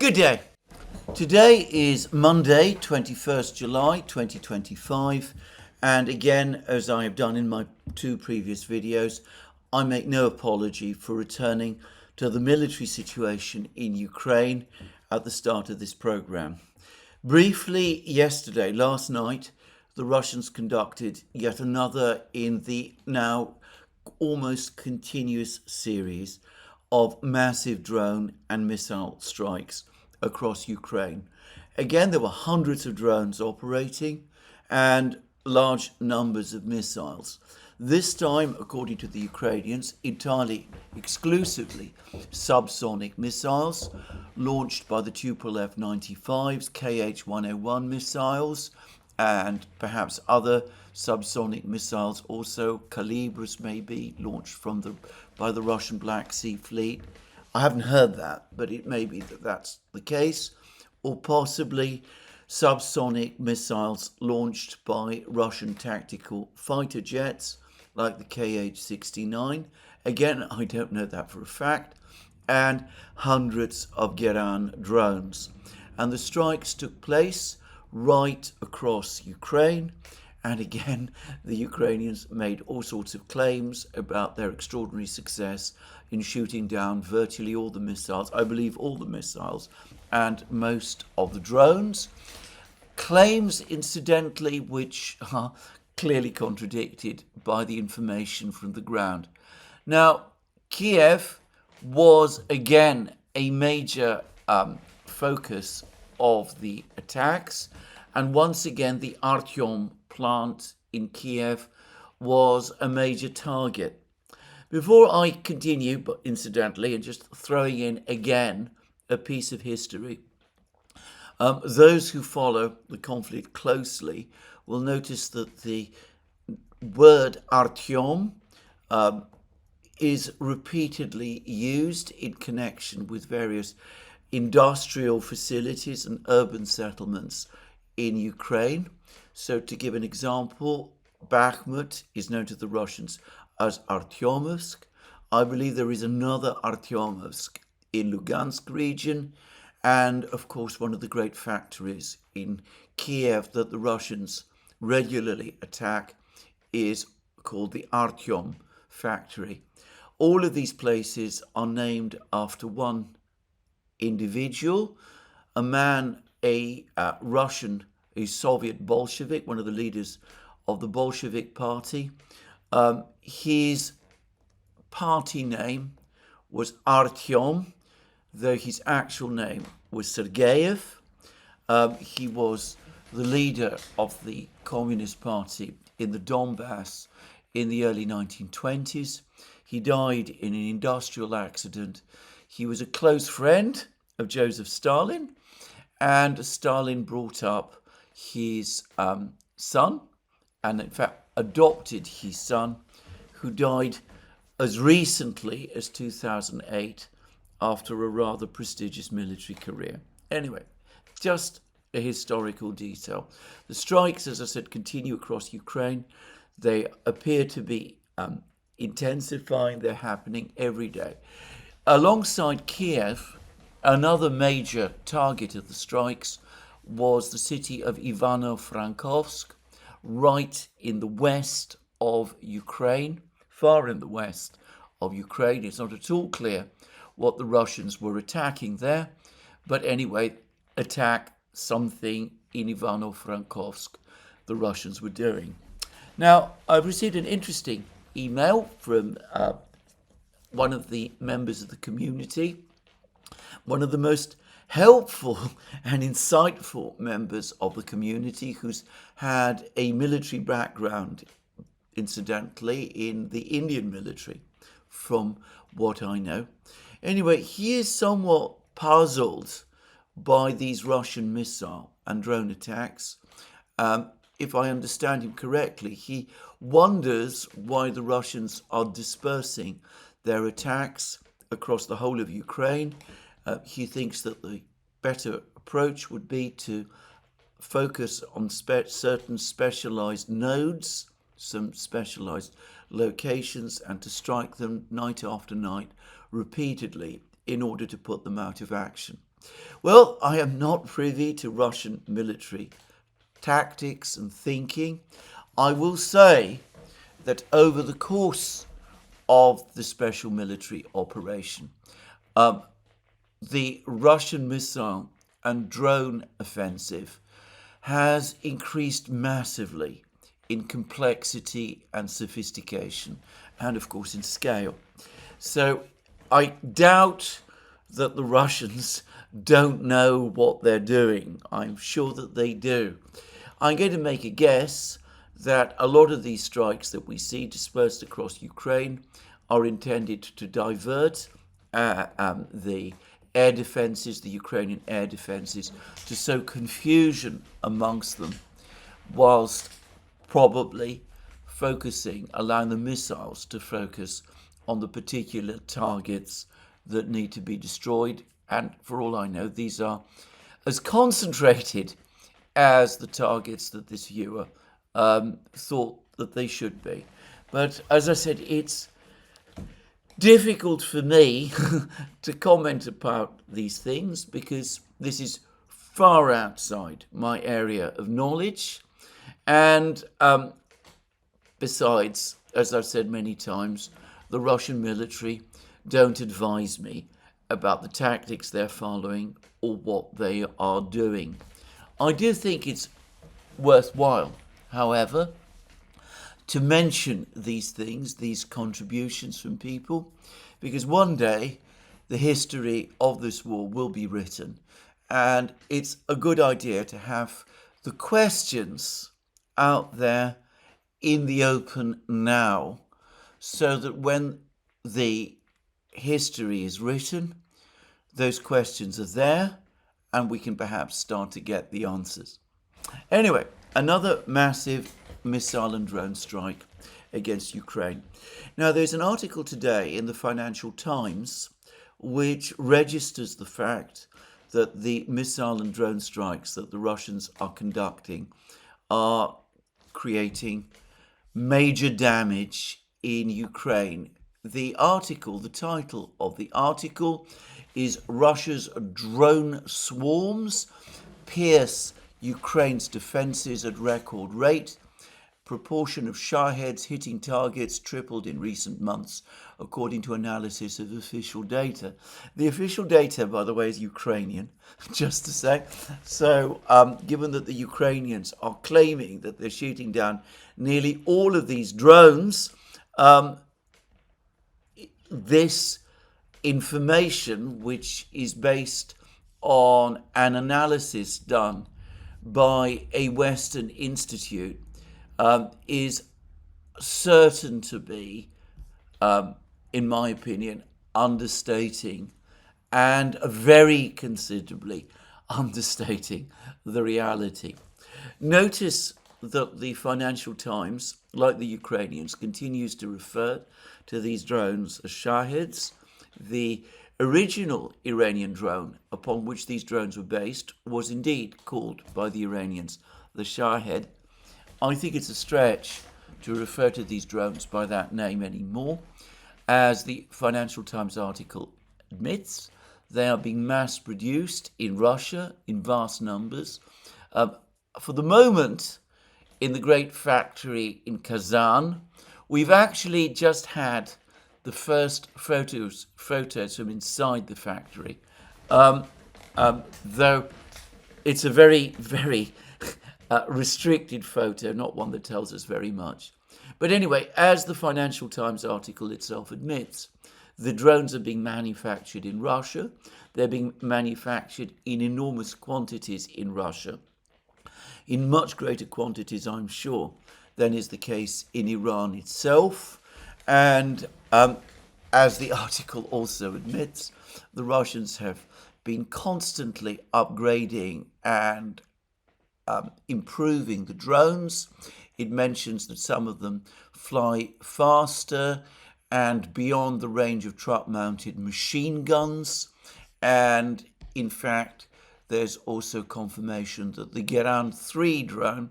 Good day. Today is Monday, 21st July 2025, and again, as I have done in my two previous videos, I make no apology for returning to the military situation in Ukraine at the start of this program. Briefly, last night, the Russians conducted yet another in the now almost continuous series of massive drone and missile strikes across Ukraine. Again, there were hundreds of drones operating and large numbers of missiles. This time, according to the Ukrainians, entirely exclusively subsonic missiles launched by the Tupolev 95s, KH-101 missiles, and perhaps other subsonic missiles, also Calibrs maybe launched by the Russian Black Sea Fleet. I haven't heard that, but it may be that that's the case, or possibly subsonic missiles launched by Russian tactical fighter jets like the KH-69. Again, I don't know that for a fact, and hundreds of Geran drones. And the strikes took place right across Ukraine. And again, the Ukrainians made all sorts of claims about their extraordinary success in shooting down virtually all the missiles, I believe all the missiles, and most of the drones. Claims, incidentally, which are clearly contradicted by the information from the ground. Now, Kiev was again a major focus of the attacks, and once again the Arom plant in Kiev was a major target. Before I continue, but incidentally, and just throwing in again a piece of history, those who follow the conflict closely will notice that the word Artyom is repeatedly used in connection with various industrial facilities and urban settlements in Ukraine. So to give an example, Bakhmut is known to the Russians as Artyomovsk. I believe there is another Artyomovsk in Lugansk region, and of course one of the great factories in Kiev that the Russians regularly attack is called the Artyom factory. All of these places are named after one individual, a man, a Russian, a Soviet Bolshevik, one of the leaders of the Bolshevik party. His party name was Artyom, though his actual name was Sergeyev. He was the leader of the Communist Party in the Donbass in the early 1920s. He died in an industrial accident. He was a close friend of Joseph Stalin, and Stalin brought up his son, and in fact adopted his son, who died as recently as 2008 after a rather prestigious military career. Anyway, just a historical detail. The strikes, as I said, continue across Ukraine. They appear to be intensifying. They're happening every day. Alongside Kiev, another major target of the strikes was the city of Ivano-Frankovsk, right in the west of Ukraine, far in the west of Ukraine. It's not at all clear what the Russians were attacking there, but anyway, attack something in Ivano-Frankovsk the Russians were doing. Now, I've received an interesting email from one of the members of the community, one of the most helpful and insightful members of the community, who's had a military background, incidentally, in the Indian military, from what I know. Anyway, he is somewhat puzzled by these Russian missile and drone attacks. If I understand him correctly, he wonders why the Russians are dispersing their attacks across the whole of Ukraine. He thinks that the better approach would be to focus on certain specialized nodes, some specialized locations, and to strike them night after night repeatedly in order to put them out of action. Well, I am not privy to Russian military tactics and thinking. I will say that over the course of the special military operation, the Russian missile and drone offensive has increased massively in complexity and sophistication, and of course in scale. So I doubt that the Russians don't know what they're doing. I'm sure that they do. I'm going to make a guess that a lot of these strikes that we see dispersed across Ukraine are intended to divert the air defences, the Ukrainian air defences, to sow confusion amongst them, whilst probably allowing the missiles to focus on the particular targets that need to be destroyed. And for all I know, these are as concentrated as the targets that this viewer thought that they should be. But as I said, it's difficult for me to comment about these things because this is far outside my area of knowledge. And besides, as I've said many times, the Russian military don't advise me about the tactics they're following or what they are doing. I do think it's worthwhile, however, to mention these things, these contributions from people, because one day the history of this war will be written, and it's a good idea to have the questions out there in the open now, so that when the history is written, those questions are there, and we can perhaps start to get the answers. Anyway, another massive missile and drone strike against Ukraine. Now, there's an article today in the Financial Times which registers the fact that the missile and drone strikes that the Russians are conducting are creating major damage in Ukraine. The title of the article is Russia's drone swarms pierce Ukraine's defenses at record rate. Proportion of Shaheds hitting targets tripled in recent months, according to analysis of official data. The official data, by the way, is Ukrainian, just to say. So, given that the Ukrainians are claiming that they're shooting down nearly all of these drones, this information, which is based on an analysis done by a Western institute, is certain to be, in my opinion, understating and very considerably understating the reality. Notice that the Financial Times, like the Ukrainians, continues to refer to these drones as Shaheds. The original Iranian drone upon which these drones were based was indeed called by the Iranians the Shahed. I think it's a stretch to refer to these drones by that name anymore. As the Financial Times article admits, they are being mass-produced in Russia in vast numbers. For the moment, in the great factory in Kazan, we've actually just had the first photos from inside the factory, though it's a very, very restricted photo, not one that tells us very much. But anyway, as the Financial Times article itself admits, the drones are being manufactured in Russia. They're being manufactured in enormous quantities in Russia, in much greater quantities, I'm sure, than is the case in Iran itself. And as the article also admits, the Russians have been constantly upgrading and improving the drones. It mentions that some of them fly faster and beyond the range of truck-mounted machine guns. And in fact, there's also confirmation that the Geran 3 drone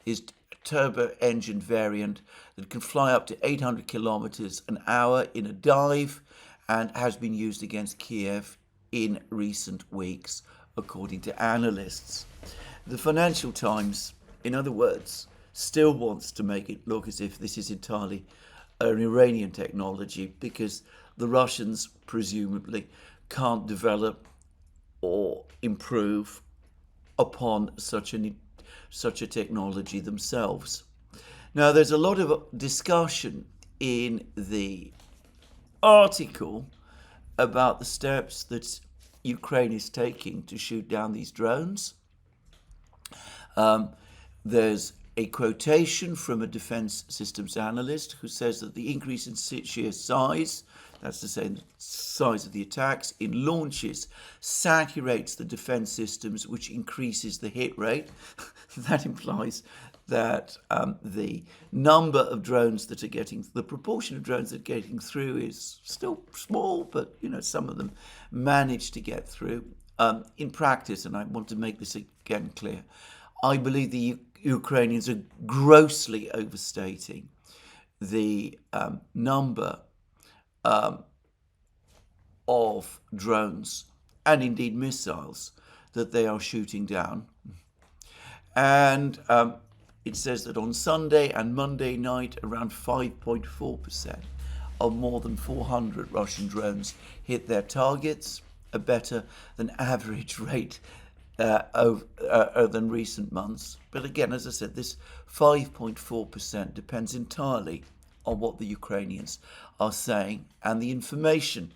is a turbo-engined variant that can fly up to 800 kilometers an hour in a dive and has been used against Kiev in recent weeks, according to analysts. The Financial Times, in other words, still wants to make it look as if this is entirely an Iranian technology, because the Russians presumably can't develop or improve upon such a technology themselves. Now, there's a lot of discussion in the article about the steps that Ukraine is taking to shoot down these drones. There's a quotation from a defense systems analyst who says that the increase in sheer size, that's to say the size of the attacks, in launches saturates the defense systems, which increases the hit rate. That implies that the number of drones that are getting, the proportion of drones that are getting through is still small, but some of them manage to get through. In practice, and I want to make this again clear, I believe the Ukrainians are grossly overstating the number of drones and indeed missiles that they are shooting down. And it says that on Sunday and Monday night, around 5.4% of more than 400 Russian drones hit their targets, a better than average rate than recent months. But again, as I said, this 5.4% depends entirely on what the Ukrainians are saying, and the information,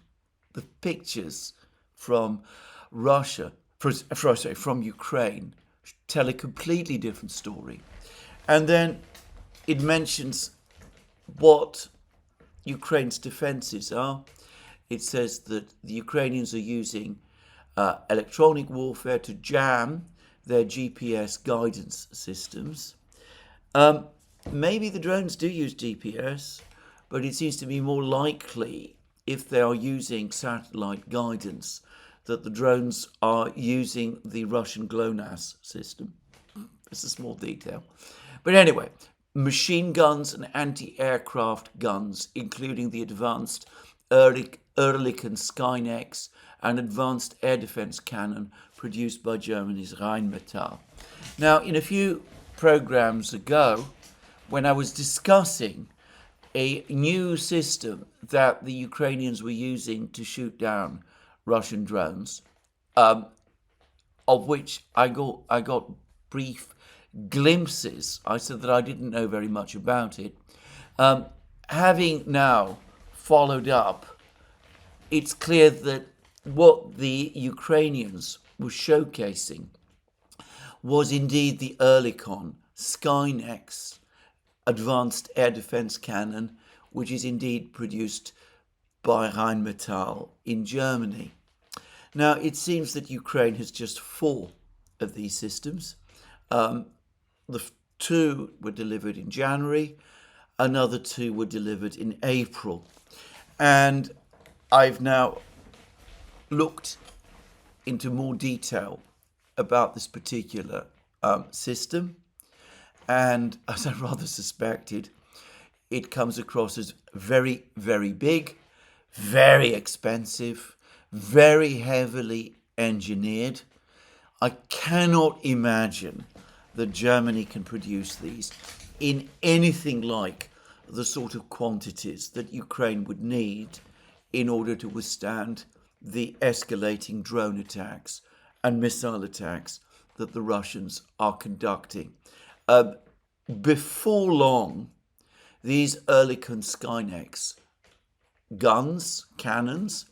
the pictures from from Ukraine tell a completely different story. And then it mentions what Ukraine's defenses are. It says that the Ukrainians are using electronic warfare to jam their GPS guidance systems. Maybe the drones do use GPS, but it seems to be more likely, if they are using satellite guidance, that the drones are using the Russian GLONASS system. It's a small detail. But anyway, machine guns and anti-aircraft guns, including the advanced Oerlikon Skynex, an advanced air defense cannon produced by Germany's Rheinmetall. Now, in a few programs ago, when I was discussing a new system that the Ukrainians were using to shoot down Russian drones, of which I got brief glimpses, I said that I didn't know very much about it. Having now followed up, it's clear that what the Ukrainians were showcasing was indeed the Oerlikon Skynex advanced air defense cannon, which is indeed produced by Rheinmetall in Germany. Now, it seems that Ukraine has just 4 of these systems. The 2 were delivered in January, another 2 were delivered in April. And I've now looked into more detail about this particular system, and as I rather suspected, it comes across as very, very big, very expensive, very heavily engineered. I cannot imagine that Germany can produce these in anything like the sort of quantities that Ukraine would need in order to withstand the escalating drone attacks and missile attacks that the Russians are conducting. Before long, these Oerlikon Skynex guns, cannons,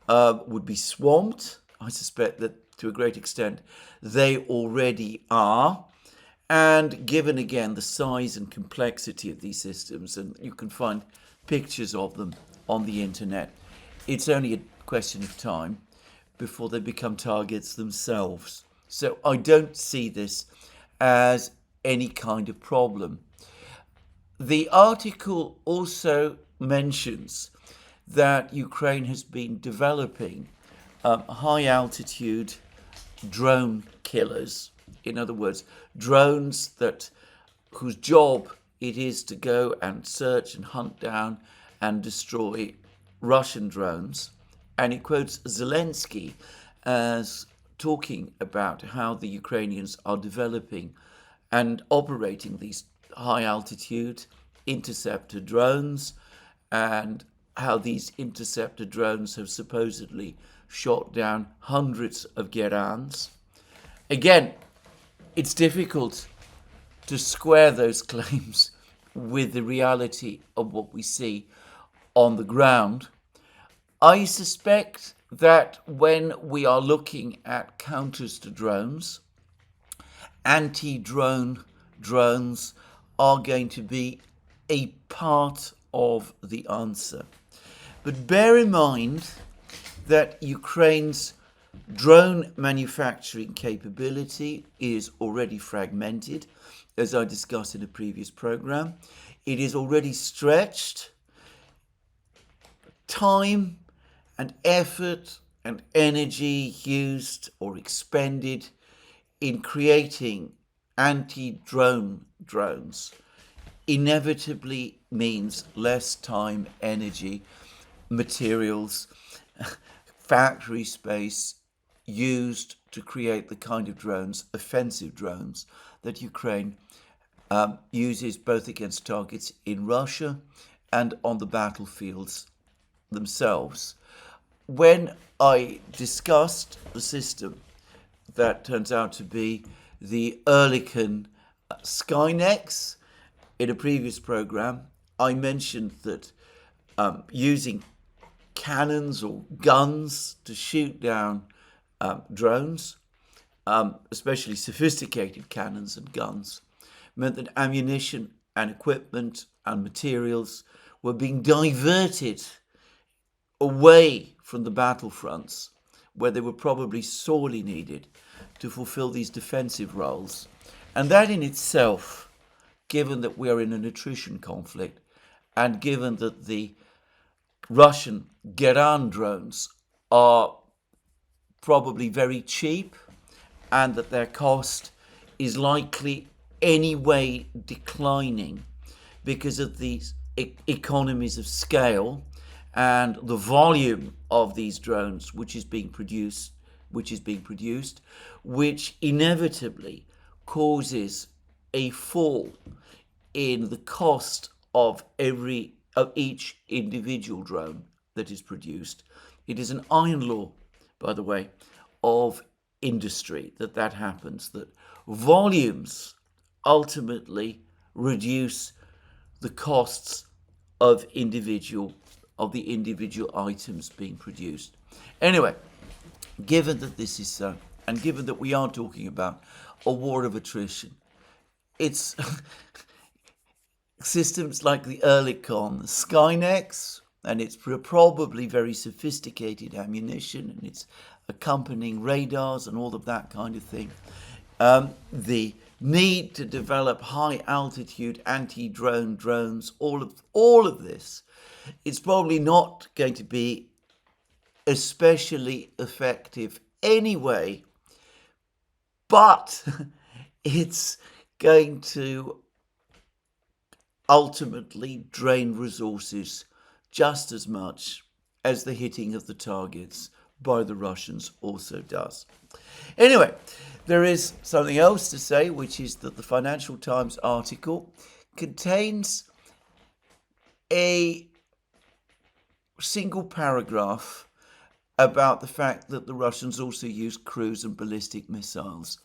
would be swamped. I suspect that to a great extent they already are. And given again the size and complexity of these systems, and you can find pictures of them on the internet, it's only a question of time before they become targets themselves. So I don't see this as any kind of problem. The article also mentions that Ukraine has been developing high altitude drone killers. In other words, drones whose job it is to go and search and hunt down and destroy Russian drones and it quotes Zelensky as talking about how the Ukrainians are developing and operating these high-altitude interceptor drones, and how these interceptor drones have supposedly shot down hundreds of Gerans. Again, it's difficult to square those claims with the reality of what we see on the ground. I suspect that when we are looking at counters to drones, anti-drone drones are going to be a part of the answer. But bear in mind that Ukraine's drone manufacturing capability is already fragmented, as I discussed in a previous program. It is already stretched. Time and effort and energy used or expended in creating anti-drone drones inevitably means less time, energy, materials, factory space used to create the kind of drones, offensive drones, that Ukraine uses both against targets in Russia and on the battlefields themselves. When I discussed the system that turns out to be the Oerlikon Skynex in a previous program, I mentioned that using cannons or guns to shoot down drones, especially sophisticated cannons and guns, meant that ammunition and equipment and materials were being diverted away from the battlefronts, where they were probably sorely needed to fulfill these defensive roles. And that in itself, given that we are in an attrition conflict, and given that the Russian Geran drones are probably very cheap, and that their cost is likely anyway declining because of these economies of scale and the volume of these drones which is being produced, which inevitably causes a fall in the cost of each individual drone that is produced. It is an iron law, by the way, of industry that happens, that volumes ultimately reduce the costs of the individual items being produced. Anyway, given that this is so, and given that we are talking about a war of attrition, it's systems like the Oerlikon, the Skynex, and it's probably very sophisticated ammunition and its accompanying radars and all of that kind of thing. The need to develop high-altitude anti-drone drones, all of this, it's probably not going to be especially effective anyway, but it's going to ultimately drain resources just as much as the hitting of the targets by the Russians also does. Anyway, there is something else to say, which is that the Financial Times article contains a single paragraph about the fact that the Russians also use cruise and ballistic missiles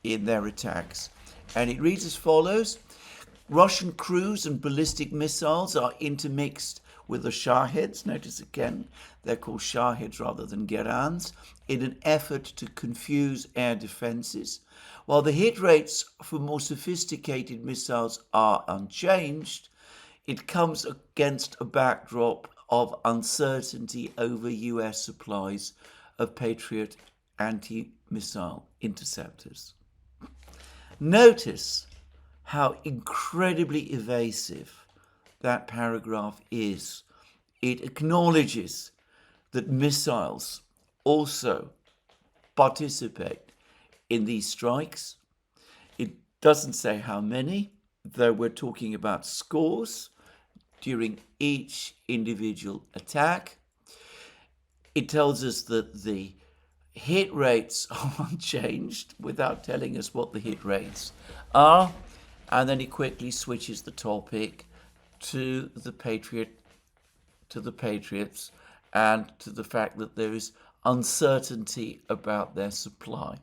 in their attacks. And it reads as follows: Russian cruise and ballistic missiles are intermixed with the Shaheds, notice again, they're called Shaheds rather than Gerans, in an effort to confuse air defenses. While the hit rates for more sophisticated missiles are unchanged, it comes against a backdrop of uncertainty over US supplies of Patriot anti-missile interceptors. Notice how incredibly evasive that paragraph is. It acknowledges that missiles also participate in these strikes. It doesn't say how many, though we're talking about scores during each individual attack. it tells us that the hit rates are unchanged without telling us what the hit rates are. And then it quickly switches the topic to the Patriots, and to the fact that there is uncertainty about their supply.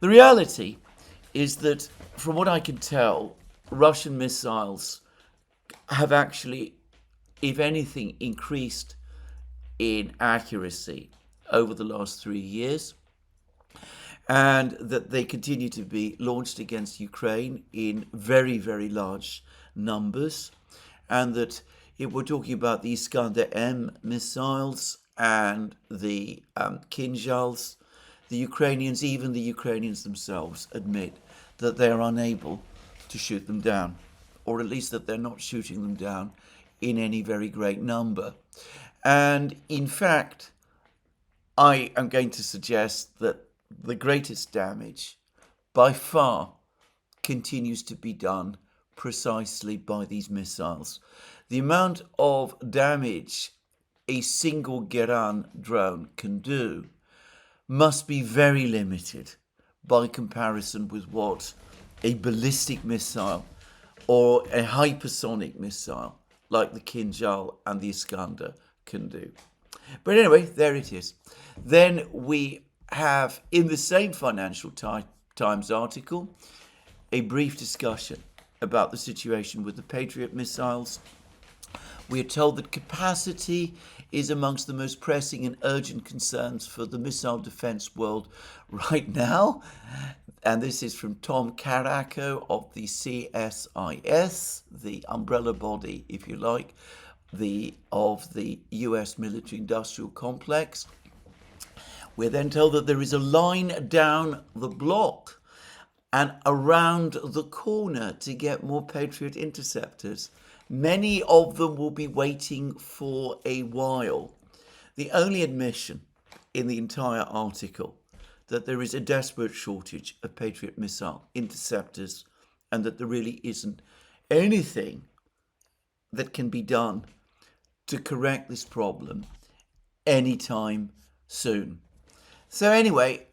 The reality is that, from what I can tell, Russian missiles have actually, if anything, increased in accuracy over the last 3 years, and that they continue to be launched against Ukraine in very, very large numbers, and that if we're talking about the Iskander-M missiles and the Kinzhals, even the Ukrainians themselves admit that they are unable to shoot them down, or at least that they're not shooting them down in any very great number. And in fact, I am going to suggest that the greatest damage by far continues to be done precisely by these missiles. The amount of damage a single Geran drone can do must be very limited by comparison with what a ballistic missile or a hypersonic missile like the Kinzhal and the Iskander can do. But anyway, there it is. Then we have, in the same Financial Times article, a brief discussion about the situation with the Patriot missiles. We are told that capacity is amongst the most pressing and urgent concerns for the missile defense world right now. And this is from Tom Caraco of the CSIS, the umbrella body, if you like, of the US military industrial complex. We're then told that there is a line down the block and around the corner to get more Patriot interceptors. Many of them will be waiting for a while. The only admission in the entire article that there is a desperate shortage of Patriot missile interceptors, and that there really isn't anything that can be done to correct this problem anytime soon. So anyway,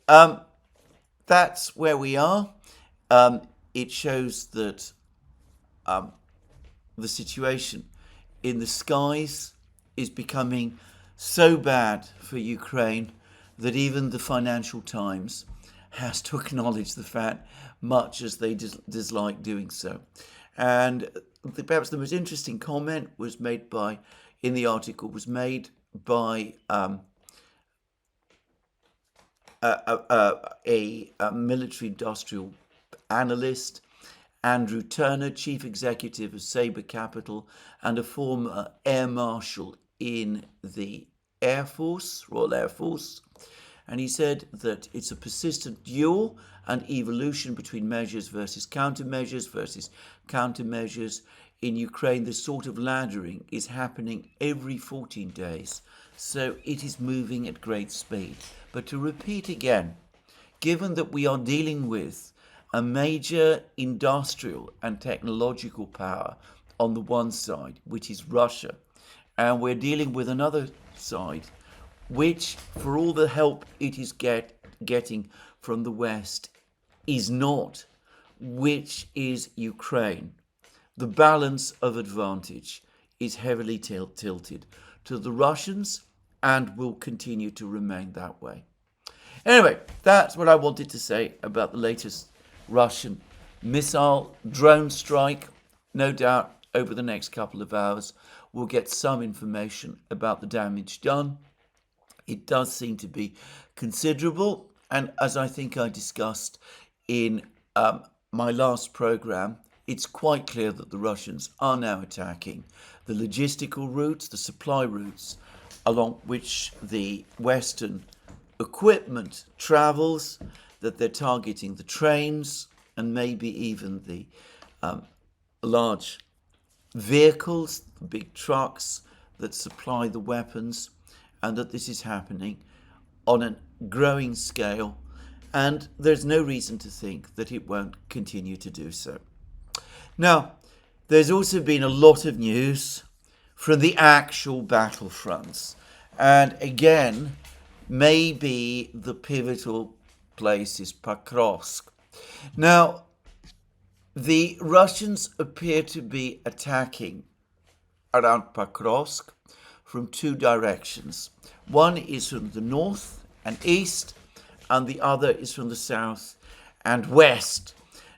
that's where we are. It shows that the situation in the skies is becoming so bad for Ukraine that even the Financial Times has to acknowledge the fact, much as they dislike doing so. And perhaps the most interesting comment was made in the article was made by a military industrial analyst, Andrew Turner, chief executive of Sabre Capital and a former air marshal in the Air Force, Royal Air Force. And he said that it's a persistent duel and evolution between measures versus countermeasures in Ukraine. This sort of laddering is happening every 14 days. So it is moving at great speed. But to repeat again, given that we are dealing with a major industrial and technological power on the one side, which is Russia, and we're dealing with another side, which, for all the help it is getting from the West, is not, which is Ukraine. The balance of advantage is heavily tilted to the Russians and will continue to remain that way. Anyway, that's what I wanted to say about the latest Russian missile drone strike. No doubt over the next couple of hours we'll get some information about the damage done. It does seem to be considerable, and as I think I discussed in my last program, it's quite clear that the Russians are now attacking the logistical routes, the supply routes along which the Western equipment travels, that they're targeting the trains and maybe even the large vehicles, the big trucks that supply the weapons, and that this is happening on a growing scale, and there's no reason to think that it won't continue to do so. Now, there's also been a lot of news from the actual battlefronts, And again, maybe the pivotal place is Pokrovsk. Now, the Russians appear to be attacking around Pokrovsk from two directions. One is from the north and east, and the other is from the south and west.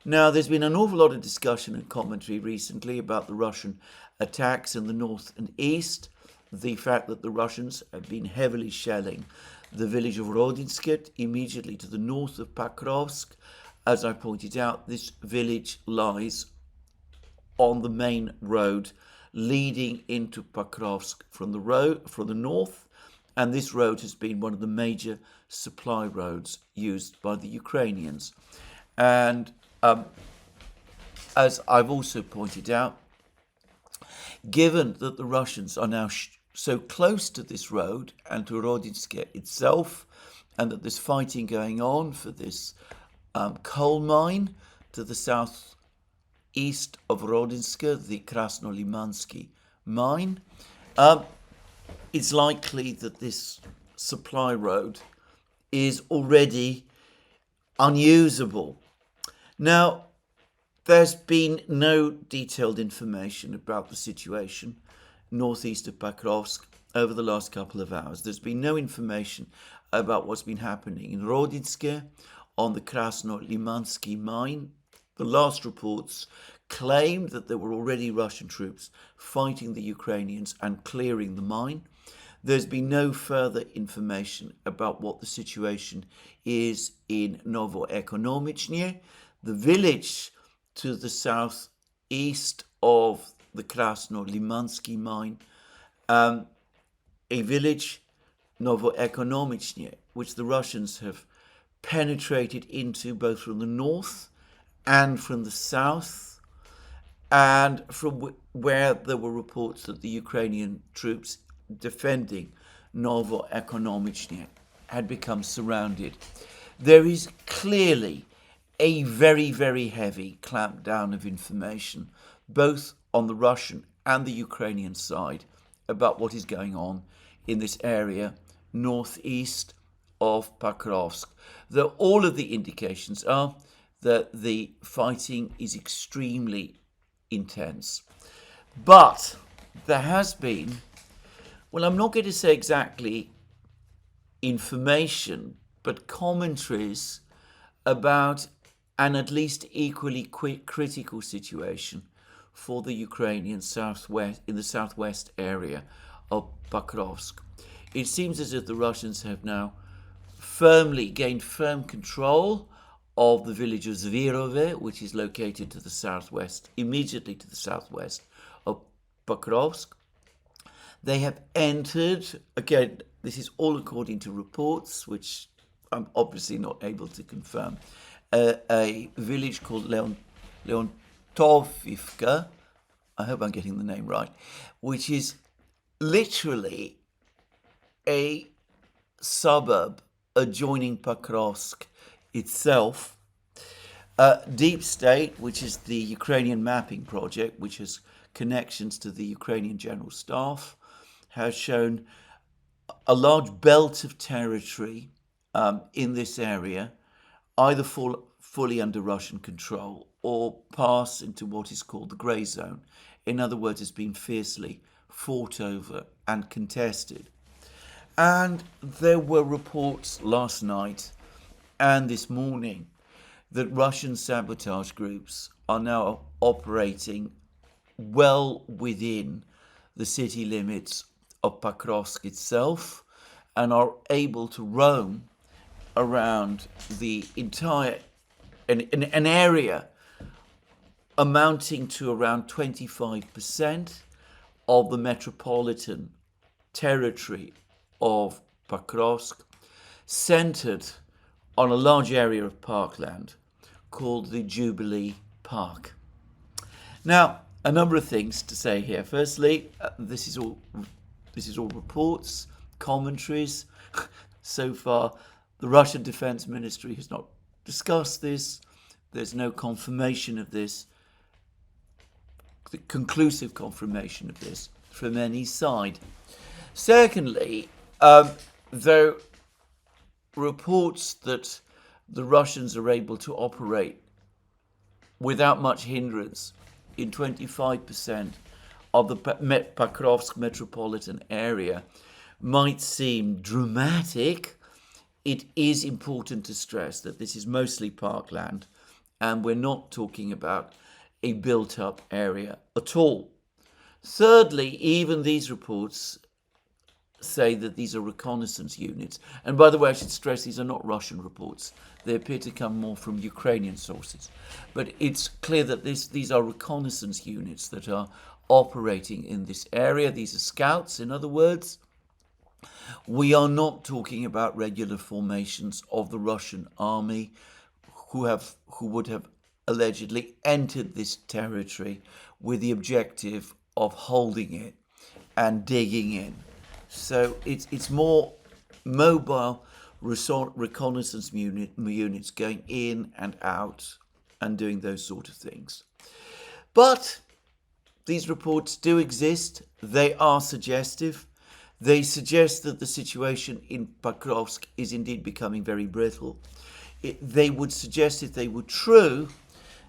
Now, there's been an awful lot of discussion and commentary recently about the Russian attacks in the north and east, the fact that the Russians have been heavily shelling the village of Rodinsk immediately to the north of Pokrovsk. As I pointed out, this village lies on the main road leading into Pokrovsk from the north, and this road has been one of the major supply roads used by the Ukrainians. And as I've also pointed out, given that the Russians are now so close to this road and to Rodinsk itself, and that there's fighting going on for this coal mine to the southeast of Rodinsk, the Krasnolimansky mine, it's likely that this supply road is already unusable. Now, there's been no detailed information about the situation northeast of Pokrovsk over the last couple of hours. There's been no information about what's been happening in Rodinsk on the Krasnolimansky mine. The last reports claimed that there were already Russian troops fighting the Ukrainians and clearing the mine. There's been no further information about what the situation is in Novoekonomichny, the village to the southeast of the Krasnolimansky mine, a village, Novoekonomichny, which the Russians have penetrated into both from the north and from the south, and from where there were reports that the Ukrainian troops defending Novoekonomichny had become surrounded. There is clearly a very, very heavy clampdown of information, both on the Russian and the Ukrainian side, about what is going on in this area northeast of Pokrovsk. Though all of the indications are that the fighting is extremely intense. But there has been, well, I'm not going to say exactly information, but commentaries about an at least equally critical situation for the Ukrainian southwest, in the southwest area of Pokrovsk. It seems as if the Russians have now gained firm control of the village of Zvirove, which is located to the southwest, immediately to the southwest of Pokrovsk. They have entered, again, this is all according to reports, which I'm obviously not able to confirm, a village called Leontovivka, I hope I'm getting the name right, which is literally a suburb adjoining Pokrovsk itself. Deep State, which is the Ukrainian mapping project, which has connections to the Ukrainian General Staff, has shown a large belt of territory in this area, either fully under Russian control or pass into what is called the grey zone. In other words, it's been fiercely fought over and contested. And there were reports last night and this morning that Russian sabotage groups are now operating well within the city limits of Pokrovsk itself and are able to roam around the entire, an area amounting to around 25% of the metropolitan territory of Pokrovsk, centered on a large area of parkland called the Jubilee Park. Now, a number of things to say here. Firstly, this is all reports, commentaries. So far, the Russian Defense Ministry has not discussed this. There's no confirmation of this, conclusive confirmation of this from any side. Secondly, Though reports that the Russians are able to operate without much hindrance in 25% of the Pokrovsk metropolitan area might seem dramatic, it is important to stress that this is mostly parkland and we're not talking about a built-up area at all. Thirdly, even these reports say that these are reconnaissance units. And by the way, I should stress these are not Russian reports. They appear to come more from Ukrainian sources. But it's clear that these are reconnaissance units that are operating in this area. These are scouts, in other words. We are not talking about regular formations of the Russian army who would have allegedly entered this territory with the objective of holding it and digging in. So it's more mobile reconnaissance units going in and out and doing those sort of things. But these reports do exist. They are suggestive. They suggest that the situation in Pokrovsk is indeed becoming very brittle. They would suggest, if they were true,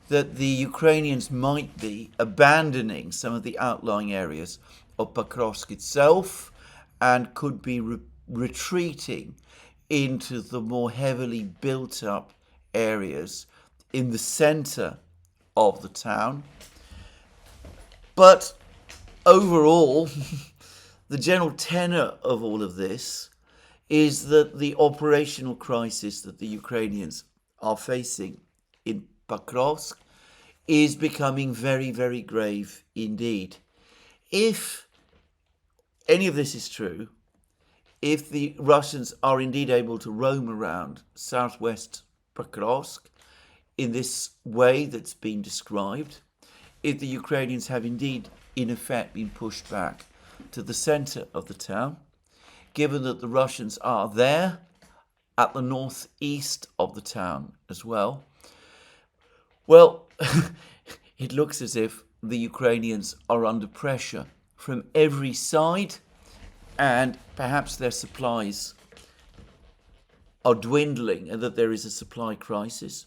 that the Ukrainians might be abandoning some of the outlying areas of Pokrovsk itself and could be retreating into the more heavily built up areas in the center of the town. But overall, the general tenor of all of this is that the operational crisis that the Ukrainians are facing in Pokrovsk is becoming very, very grave indeed. If any of this is true, if the Russians are indeed able to roam around southwest Pokrovsk in this way that's been described, if the Ukrainians have indeed in effect been pushed back to the center of the town, given that the Russians are there at the northeast of the town as well, well, it looks as if the Ukrainians are under pressure from every side, and perhaps their supplies are dwindling and that there is a supply crisis.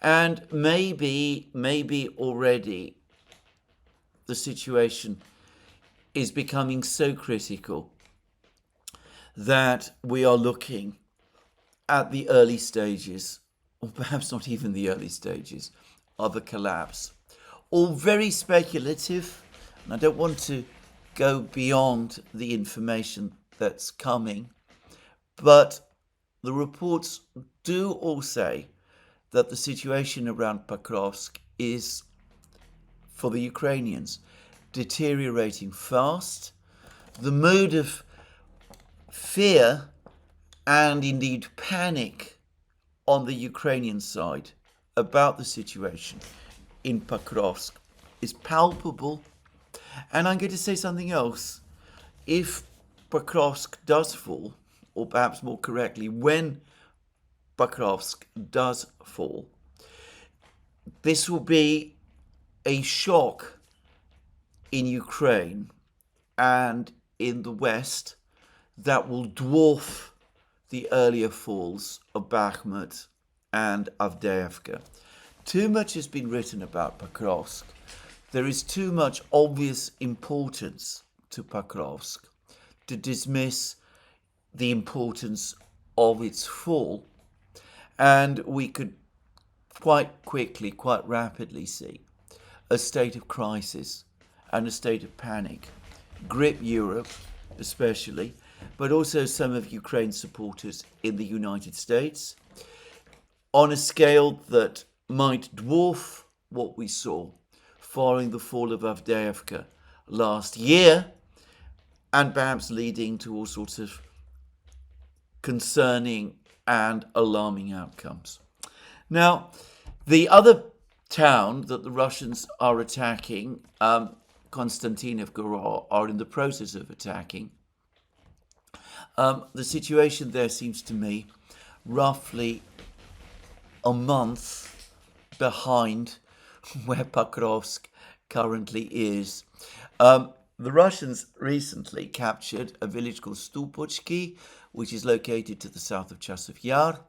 And maybe already the situation is becoming so critical that we are looking at the early stages, or perhaps not even the early stages, of a collapse. All very speculative, and I don't want to go beyond the information that's coming, but the reports do all say that the situation around Pokrovsk is, for the Ukrainians, deteriorating fast. The mood of fear and indeed panic on the Ukrainian side about the situation in Pokrovsk is palpable. And I'm going to say something else. If Pokrovsk does fall, or perhaps more correctly, when Pokrovsk does fall, this will be a shock in Ukraine and in the West that will dwarf the earlier falls of Bakhmut and Avdiivka. Too much has been written about Pokrovsk. There is too much obvious importance to Pokrovsk to dismiss the importance of its fall. And we could quite quickly, quite rapidly see a state of crisis and a state of panic grip Europe especially, but also some of Ukraine's supporters in the United States, on a scale that might dwarf what we saw following the fall of Avdiivka last year, and perhaps leading to all sorts of concerning and alarming outcomes. Now, the other town that the Russians are attacking, Konstantinovka, are in the process of attacking, the situation there seems to me roughly a month behind where Pokrovsk currently is. The Russians recently captured a village called Stupochki, which is located to the south of Chasov Yar.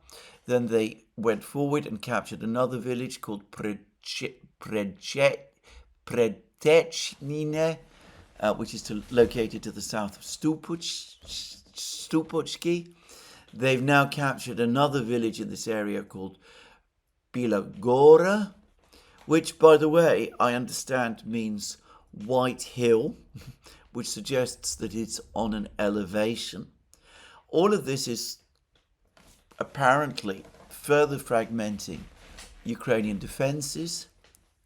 Then they went forward and captured another village called Pretechnine, which is located to the south of Stupochki. They've now captured another village in this area called Bilagora, which, by the way, I understand means White Hill, which suggests that it's on an elevation. All of this is apparently further fragmenting Ukrainian defenses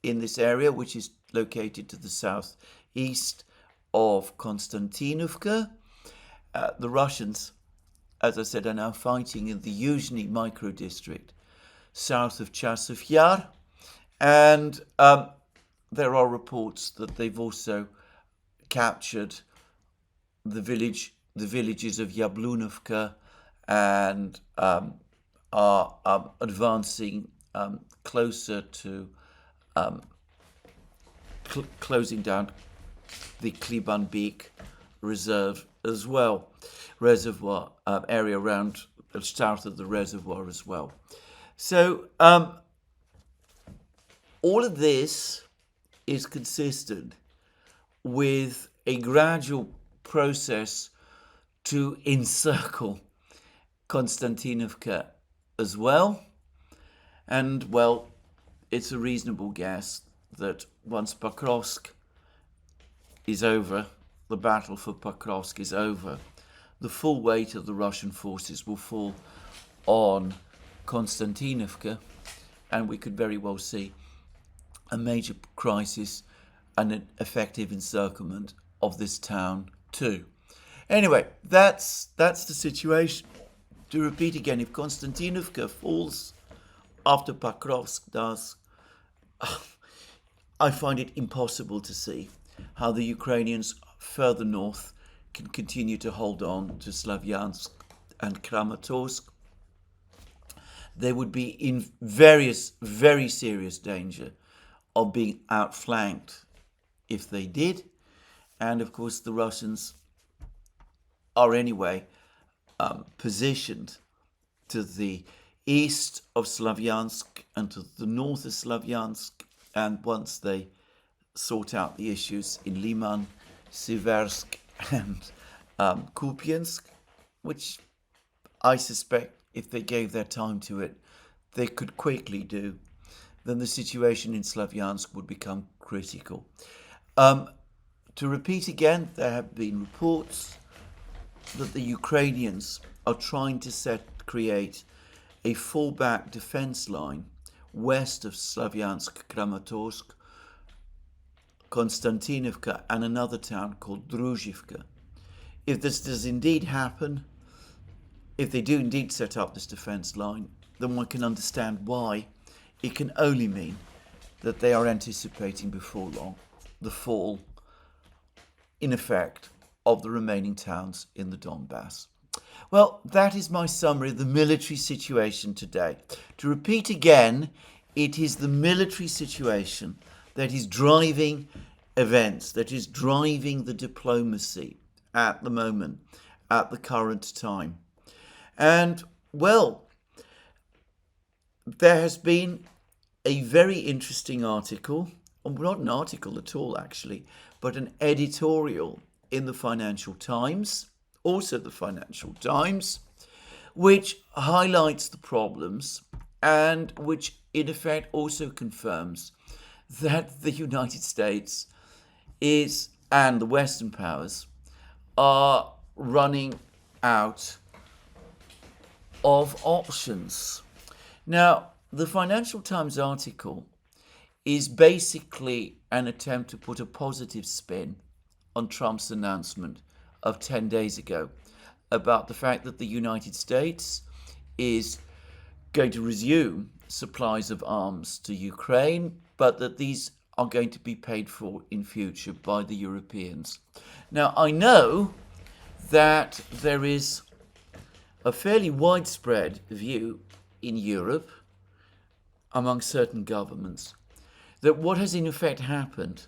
in this area, which is located to the southeast of Konstantinovka. The Russians, as I said, are now fighting in the Yuzhny micro-district south of Chasov Yar, and there are reports that they've also captured the villages of Yablunovka, and are advancing closer to closing down the Klibanbek reserve as well, reservoir area around the south of the reservoir as well. So all of this is consistent with a gradual process to encircle Konstantinovka as well. And, well, it's a reasonable guess that once Pokrovsk is over, the battle for Pokrovsk is over, the full weight of the Russian forces will fall on Konstantinovka, and we could very well see a major crisis and an effective encirclement of this town too. Anyway, that's the situation. To repeat again, if Konstantinovka falls after Pokrovsk does, I find it impossible to see how the Ukrainians further north can continue to hold on to Slavyansk and Kramatorsk. They would be in very serious danger of being outflanked if they did. And of course, the Russians are anyway positioned to the east of Slavyansk and to the north of Slavyansk. And once they sort out the issues in Liman, Siversk, and Kupiansk, which I suspect if they gave their time to it, they could quickly do, then the situation in Slavyansk would become critical. To repeat again, there have been reports that the Ukrainians are trying to create a fallback defense line west of Slavyansk, Kramatorsk, Konstantinovka, and another town called Druzhivka. If this does indeed happen, if they do indeed set up this defense line, then one can understand why. It can only mean that they are anticipating before long the fall, in effect, of the remaining towns in the Donbass. Well, that is my summary of the military situation today. To repeat again, it is the military situation that is driving events, that is driving the diplomacy at the moment, at the current time. And, well, there has been a very interesting article, or not an article at all actually, but an editorial in the Financial Times, also the Financial Times, which highlights the problems and which in effect also confirms that the United States and the Western powers are running out of options. Now, the Financial Times article is basically an attempt to put a positive spin on Trump's announcement of 10 days ago about the fact that the United States is going to resume supplies of arms to Ukraine, but that these are going to be paid for in future by the Europeans. Now, I know that there is a fairly widespread view in Europe among certain governments that what has in effect happened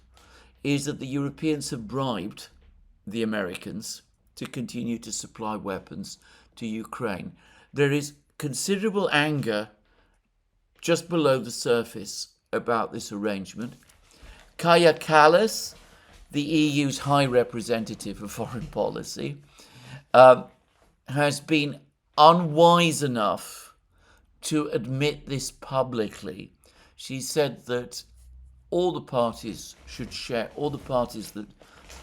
is that the Europeans have bribed the Americans to continue to supply weapons to Ukraine. There is considerable anger just below the surface about this arrangement. Kaja Kallas, the EU's High Representative for Foreign Policy, has been unwise enough to admit this publicly. She said that all the parties that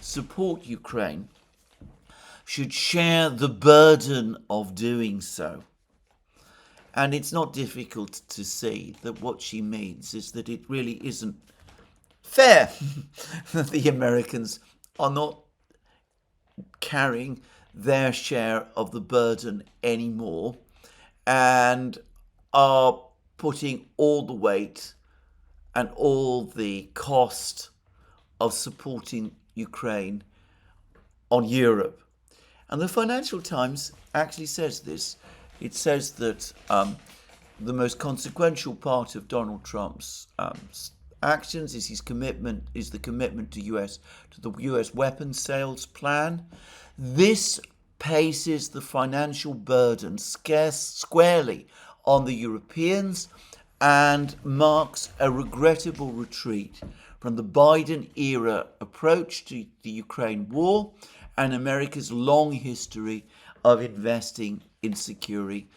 support Ukraine should share the burden of doing so. And it's not difficult to see that what she means is that it really isn't fair that the Americans are not carrying their share of the burden anymore and are putting all the weight and all the cost of supporting Ukraine on Europe. And the Financial Times actually says this. It says that the most consequential part of Donald Trump's actions is the commitment to the US weapons sales plan. This places the financial burden squarely on the Europeans and marks a regrettable retreat from the Biden-era approach to the Ukraine war and America's long history of investing in securing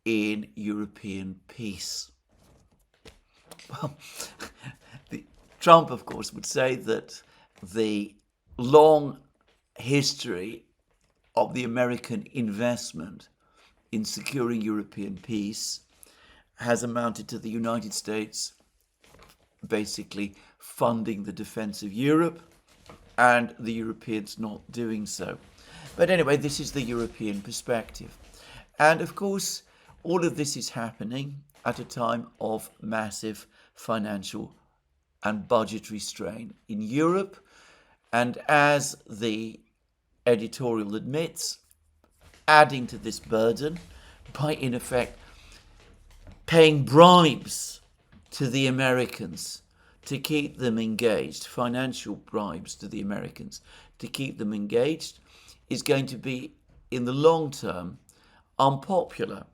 in European peace. Well, Trump, of course, would say that the long history of the American investment in securing European peace has amounted to the United States basically funding the defense of Europe and the Europeans not doing so. But anyway, this is the European perspective. And of course, all of this is happening at a time of massive financial and budgetary strain in Europe. And as the editorial admits, adding to this burden by, in effect, paying bribes to the Americans to keep them engaged, financial bribes to the Americans to keep them engaged, is going to be, in the long term, unpopular.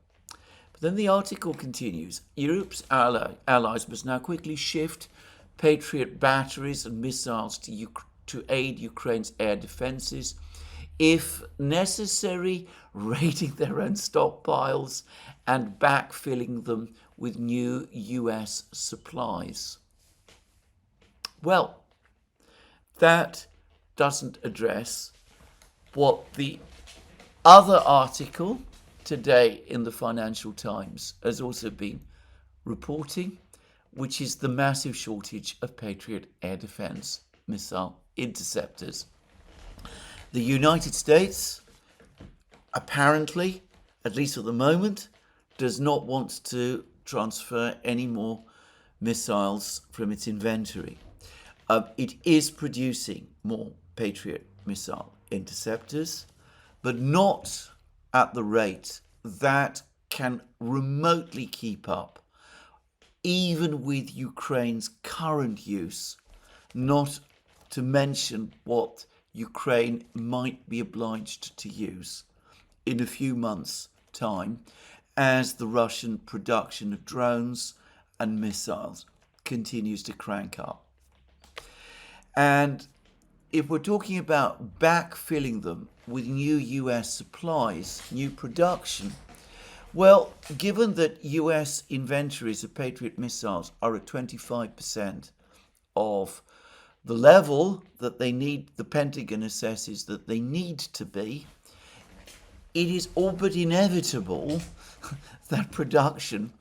But then the article continues. Europe's allies must now quickly shift Patriot batteries and missiles to aid Ukraine's air defenses, if necessary, raiding their own stockpiles and backfilling them with new US supplies. Well, that doesn't address what the other article today in the Financial Times has also been reporting, which is the massive shortage of Patriot air defense missile interceptors. The United States, apparently, at least at the moment, does not want to transfer any more missiles from its inventory. It is producing more Patriot missile interceptors, but not at the rate that can remotely keep up, even with Ukraine's current use, not to mention what Ukraine might be obliged to use in a few months' time as the Russian production of drones and missiles continues to crank up. And if we're talking about backfilling them with new US supplies, new production, well, given that US inventories of Patriot missiles are at 25% of the level that they need, the Pentagon assesses that they need to be, it is all but inevitable that production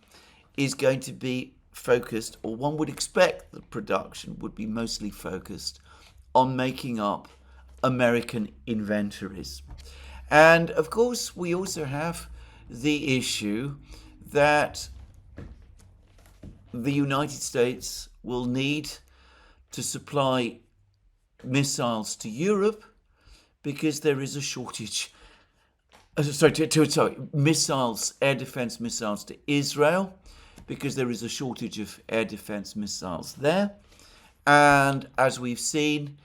is going to be focused, or one would expect that production would be mostly focused on making up American inventories. And of course, we also have the issue that the United States will need to supply missiles to Europe because there is a shortage. Missiles, air defense missiles to Israel, because there is a shortage of air defense missiles there. And as we've seen,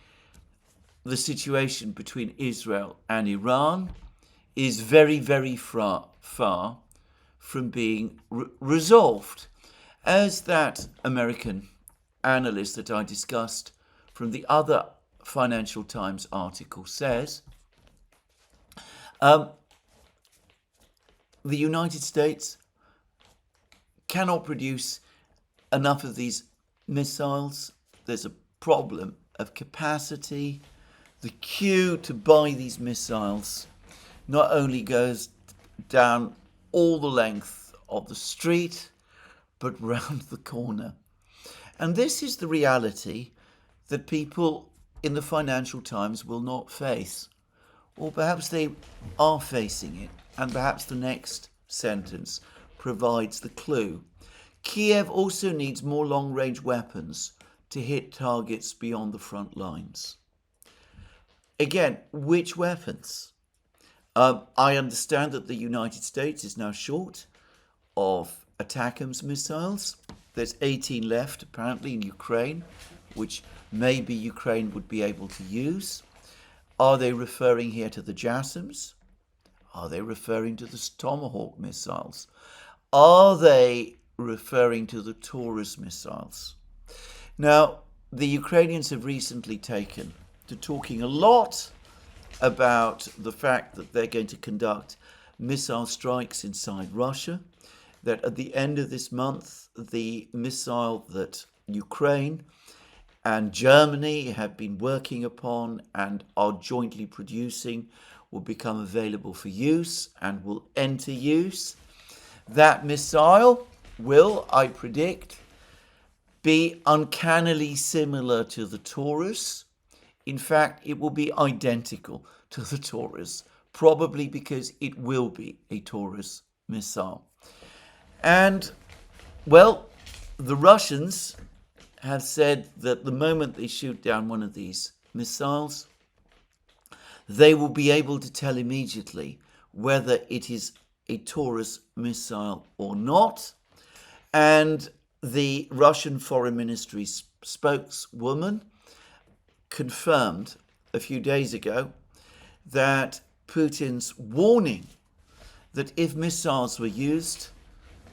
the situation between Israel and Iran is very, very far from being resolved. As that American analyst that I discussed from the other Financial Times article says, the United States cannot produce enough of these missiles. There's a problem of capacity. The queue to buy these missiles not only goes down all the length of the street, but round the corner. And this is the reality that people in the Financial Times will not face. Or perhaps they are facing it, and perhaps the next sentence provides the clue. Kiev also needs more long-range weapons to hit targets beyond the front lines. Again, which weapons? I understand that the United States is now short of ATACMS missiles. There's 18 left, apparently, in Ukraine, which maybe Ukraine would be able to use. Are they referring here to the JASSMs? Are they referring to the Tomahawk missiles? Are they referring to the Taurus missiles? Now, the Ukrainians have recently taken to talking a lot about the fact that they're going to conduct missile strikes inside Russia, that at the end of this month, the missile that Ukraine and Germany have been working upon and are jointly producing will become available for use and will enter use. That missile will, I predict, be uncannily similar to the Taurus. In fact, it will be identical to the Taurus, probably because it will be a Taurus missile. And, well, the Russians have said that the moment they shoot down one of these missiles, they will be able to tell immediately whether it is a Taurus missile or not. And the Russian Foreign Ministry spokeswoman confirmed a few days ago that Putin's warning that if missiles were used,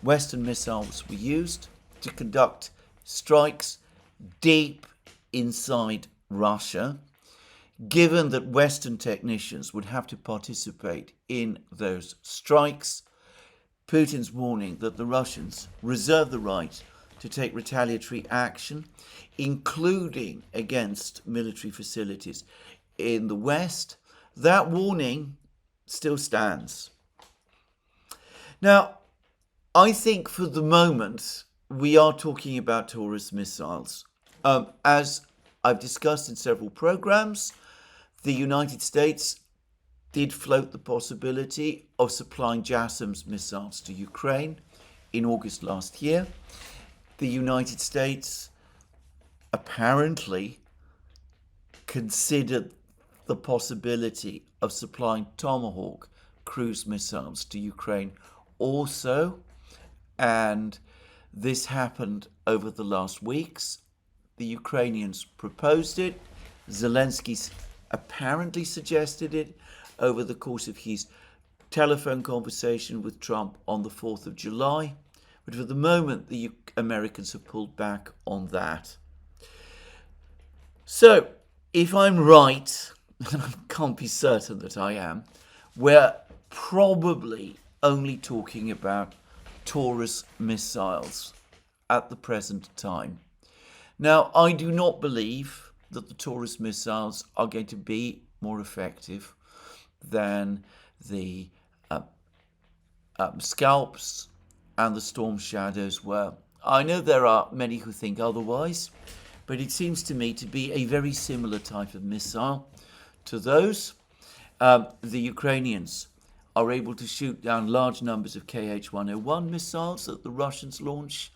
Western missiles were used to conduct strikes deep inside Russia, given that Western technicians would have to participate in those strikes, Putin's warning that the Russians reserve the right to take retaliatory action, including against military facilities in the West, that warning still stands. Now, I think for the moment, we are talking about Taurus missiles. As I've discussed in several programs, the United States did float the possibility of supplying JASSMs missiles to Ukraine in August last year. The United States apparently considered the possibility of supplying Tomahawk cruise missiles to Ukraine also, and this happened over the last weeks. The Ukrainians proposed it. Zelensky apparently suggested it over the course of his telephone conversation with Trump on the 4th of July. But for the moment, the Americans have pulled back on that. So, if I'm right, and I can't be certain that I am, we're probably only talking about Taurus missiles at the present time. Now, I do not believe that the Taurus missiles are going to be more effective than the Scalps and the Storm Shadows were. I know there are many who think otherwise, but it seems to me to be a very similar type of missile to those. The Ukrainians are able to shoot down large numbers of KH-101 missiles that the Russians launch.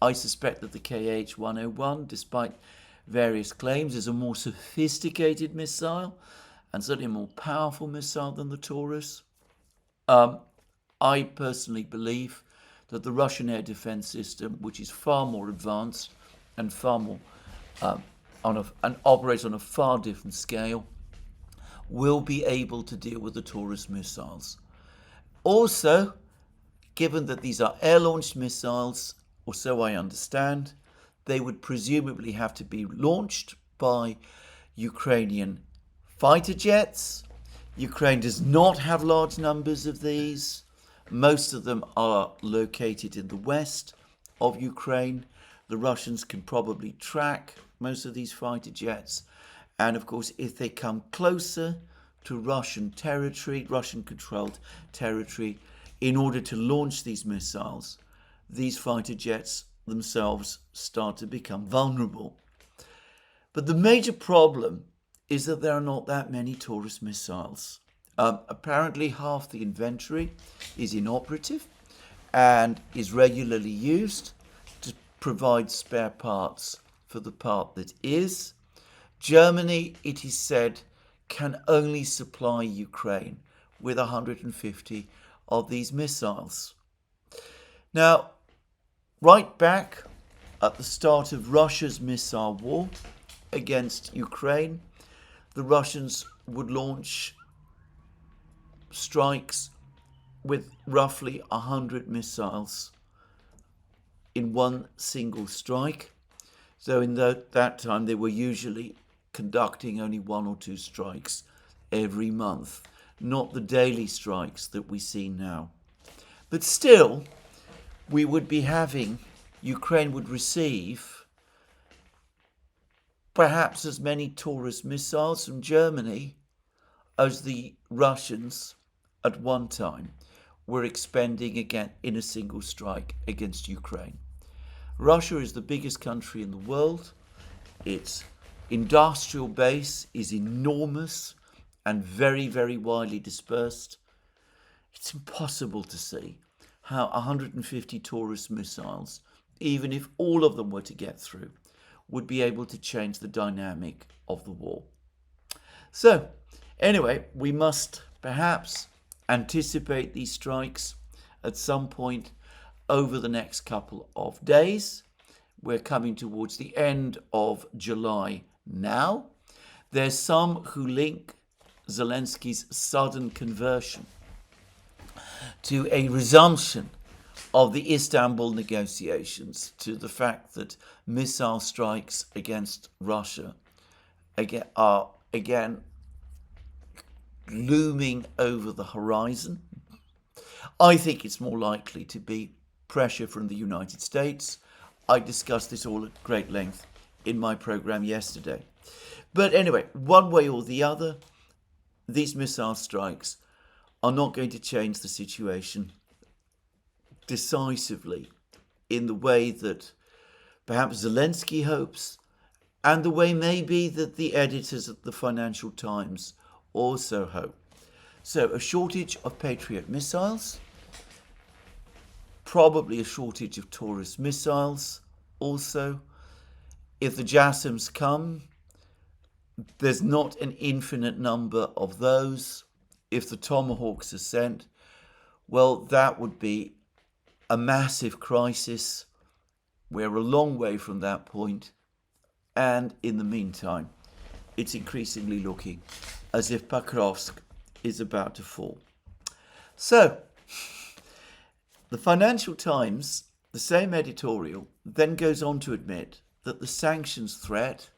I suspect that the KH-101, despite various claims, is a more sophisticated missile and certainly a more powerful missile than the Taurus. I personally believe that the Russian air defense system, which is far more advanced and far more and operates on a far different scale, will be able to deal with the Taurus missiles. Also, given that these are air-launched missiles, or so I understand, they would presumably have to be launched by Ukrainian fighter jets. Ukraine does not have large numbers of these. Most of them are located in the west of Ukraine. The Russians can probably track most of these fighter jets. And of course, if they come closer to Russian territory, Russian-controlled territory, in order to launch these missiles, these fighter jets themselves start to become vulnerable. But the major problem is that there are not that many Taurus missiles. Apparently half the inventory is inoperative and is regularly used to provide spare parts for the part that is. Germany, it is said, can only supply Ukraine with 150 of these missiles. Now, right back at the start of Russia's missile war against Ukraine, the Russians would launch strikes with roughly 100 missiles in one single strike. So in that time, they were usually conducting only 1 or 2 strikes every month, not the daily strikes that we see now. But still, we would be having, Ukraine would receive perhaps as many Taurus missiles from Germany as the Russians at one time were expending again in a single strike against Ukraine. Russia is the biggest country in the world. Its industrial base is enormous and very, very widely dispersed. It's impossible to see how 150 Taurus missiles, even if all of them were to get through, would be able to change the dynamic of the war. So, anyway, we must perhaps anticipate these strikes at some point over the next couple of days. We're coming towards the end of July now. There's some who link Zelensky's sudden conversion to a resumption of the Istanbul negotiations, to the fact that missile strikes against Russia are again looming over the horizon. I think it's more likely to be pressure from the United States. I discussed this all at great length in my program yesterday. But anyway, one way or the other, these missile strikes are not going to change the situation decisively in the way that perhaps Zelensky hopes, and the way maybe that the editors at the Financial Times also hope. So a shortage of Patriot missiles, probably a shortage of Taurus missiles also. If the JASSMs come, there's not an infinite number of those. If the Tomahawks are sent, well, that would be a massive crisis. We're a long way from that point. And in the meantime, it's increasingly looking as if Pokrovsk is about to fall. So, the Financial Times, the same editorial, then goes on to admit that the sanctions threat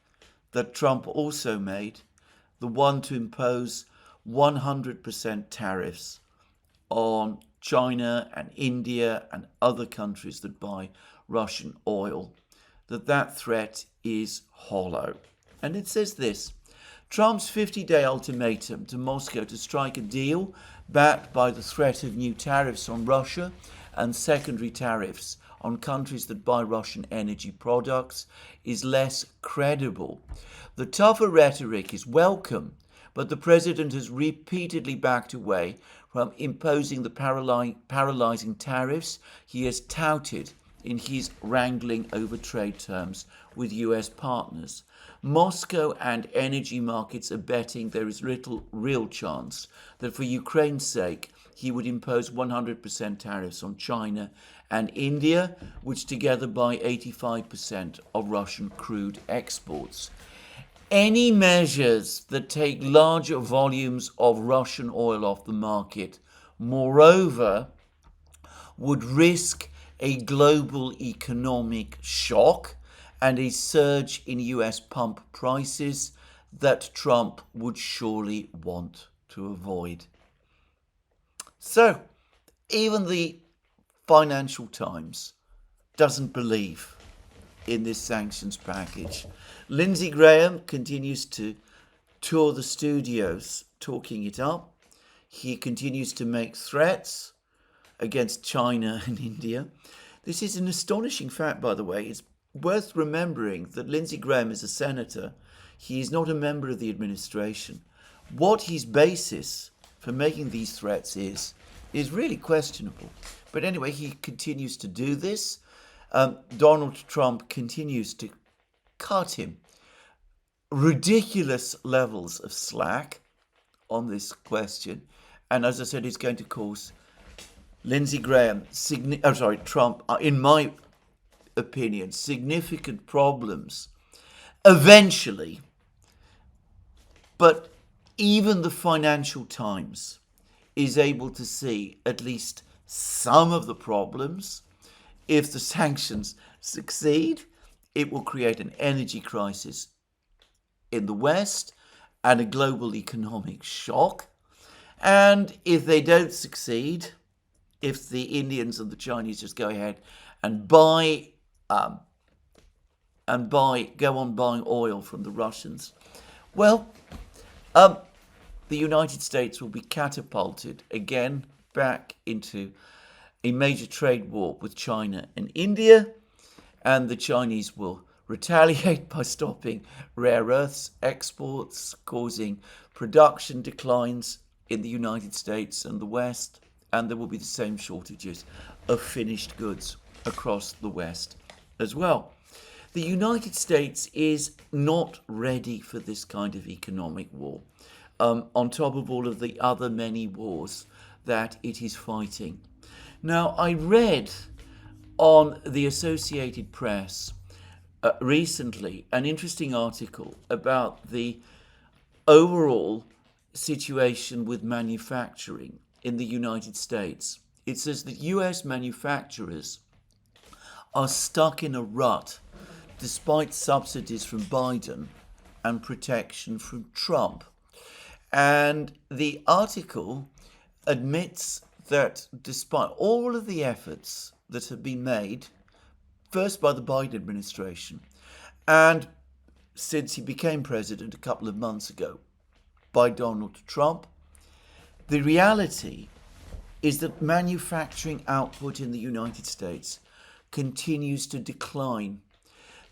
that Trump also made, the one to impose 100% tariffs on China and India and other countries that buy Russian oil, that threat is hollow. And it says this: Trump's 50-day ultimatum to Moscow to strike a deal backed by the threat of new tariffs on Russia and secondary tariffs on countries that buy Russian energy products is less credible. The tougher rhetoric is welcome, but the president has repeatedly backed away from imposing the paralyzing tariffs he has touted in his wrangling over trade terms with US partners. Moscow and energy markets are betting there is little real chance that for Ukraine's sake he would impose 100% tariffs on China and India, which together buy 85% of Russian crude exports. Any measures that take larger volumes of Russian oil off the market, moreover, would risk a global economic shock and a surge in US pump prices that Trump would surely want to avoid. So, even the Financial Times doesn't believe in this sanctions package. Lindsey Graham continues to tour the studios talking it up. He continues to make threats against China and India. This is an astonishing fact, by the way. It's worth remembering that Lindsey Graham is a senator. He is not a member of the administration. What his basis for making these threats is really questionable. But anyway, he continues to do this. Donald Trump continues to cut him ridiculous levels of slack on this question. And as I said, it's going to cause Trump, in my opinion, significant problems eventually. But even the Financial Times is able to see at least some of the problems. If the sanctions succeed, it will create an energy crisis in the West and a global economic shock. And if they don't succeed, if the Indians and the Chinese just go ahead and go on buying oil from the Russians, well, the United States will be catapulted again back into a major trade war with China and India, and the Chinese will retaliate by stopping rare earths exports, causing production declines in the United States and the West, and there will be the same shortages of finished goods across the West as well. The United States is not ready for this kind of economic war, on top of all of the other many wars that it is fighting. Now, I read on the Associated Press recently an interesting article about the overall situation with manufacturing in the United States. It says that US manufacturers are stuck in a rut despite subsidies from Biden and protection from Trump. And the article admits that despite all of the efforts that have been made, first by the Biden administration, and since he became president a couple of months ago by Donald Trump, the reality is that manufacturing output in the United States continues to decline.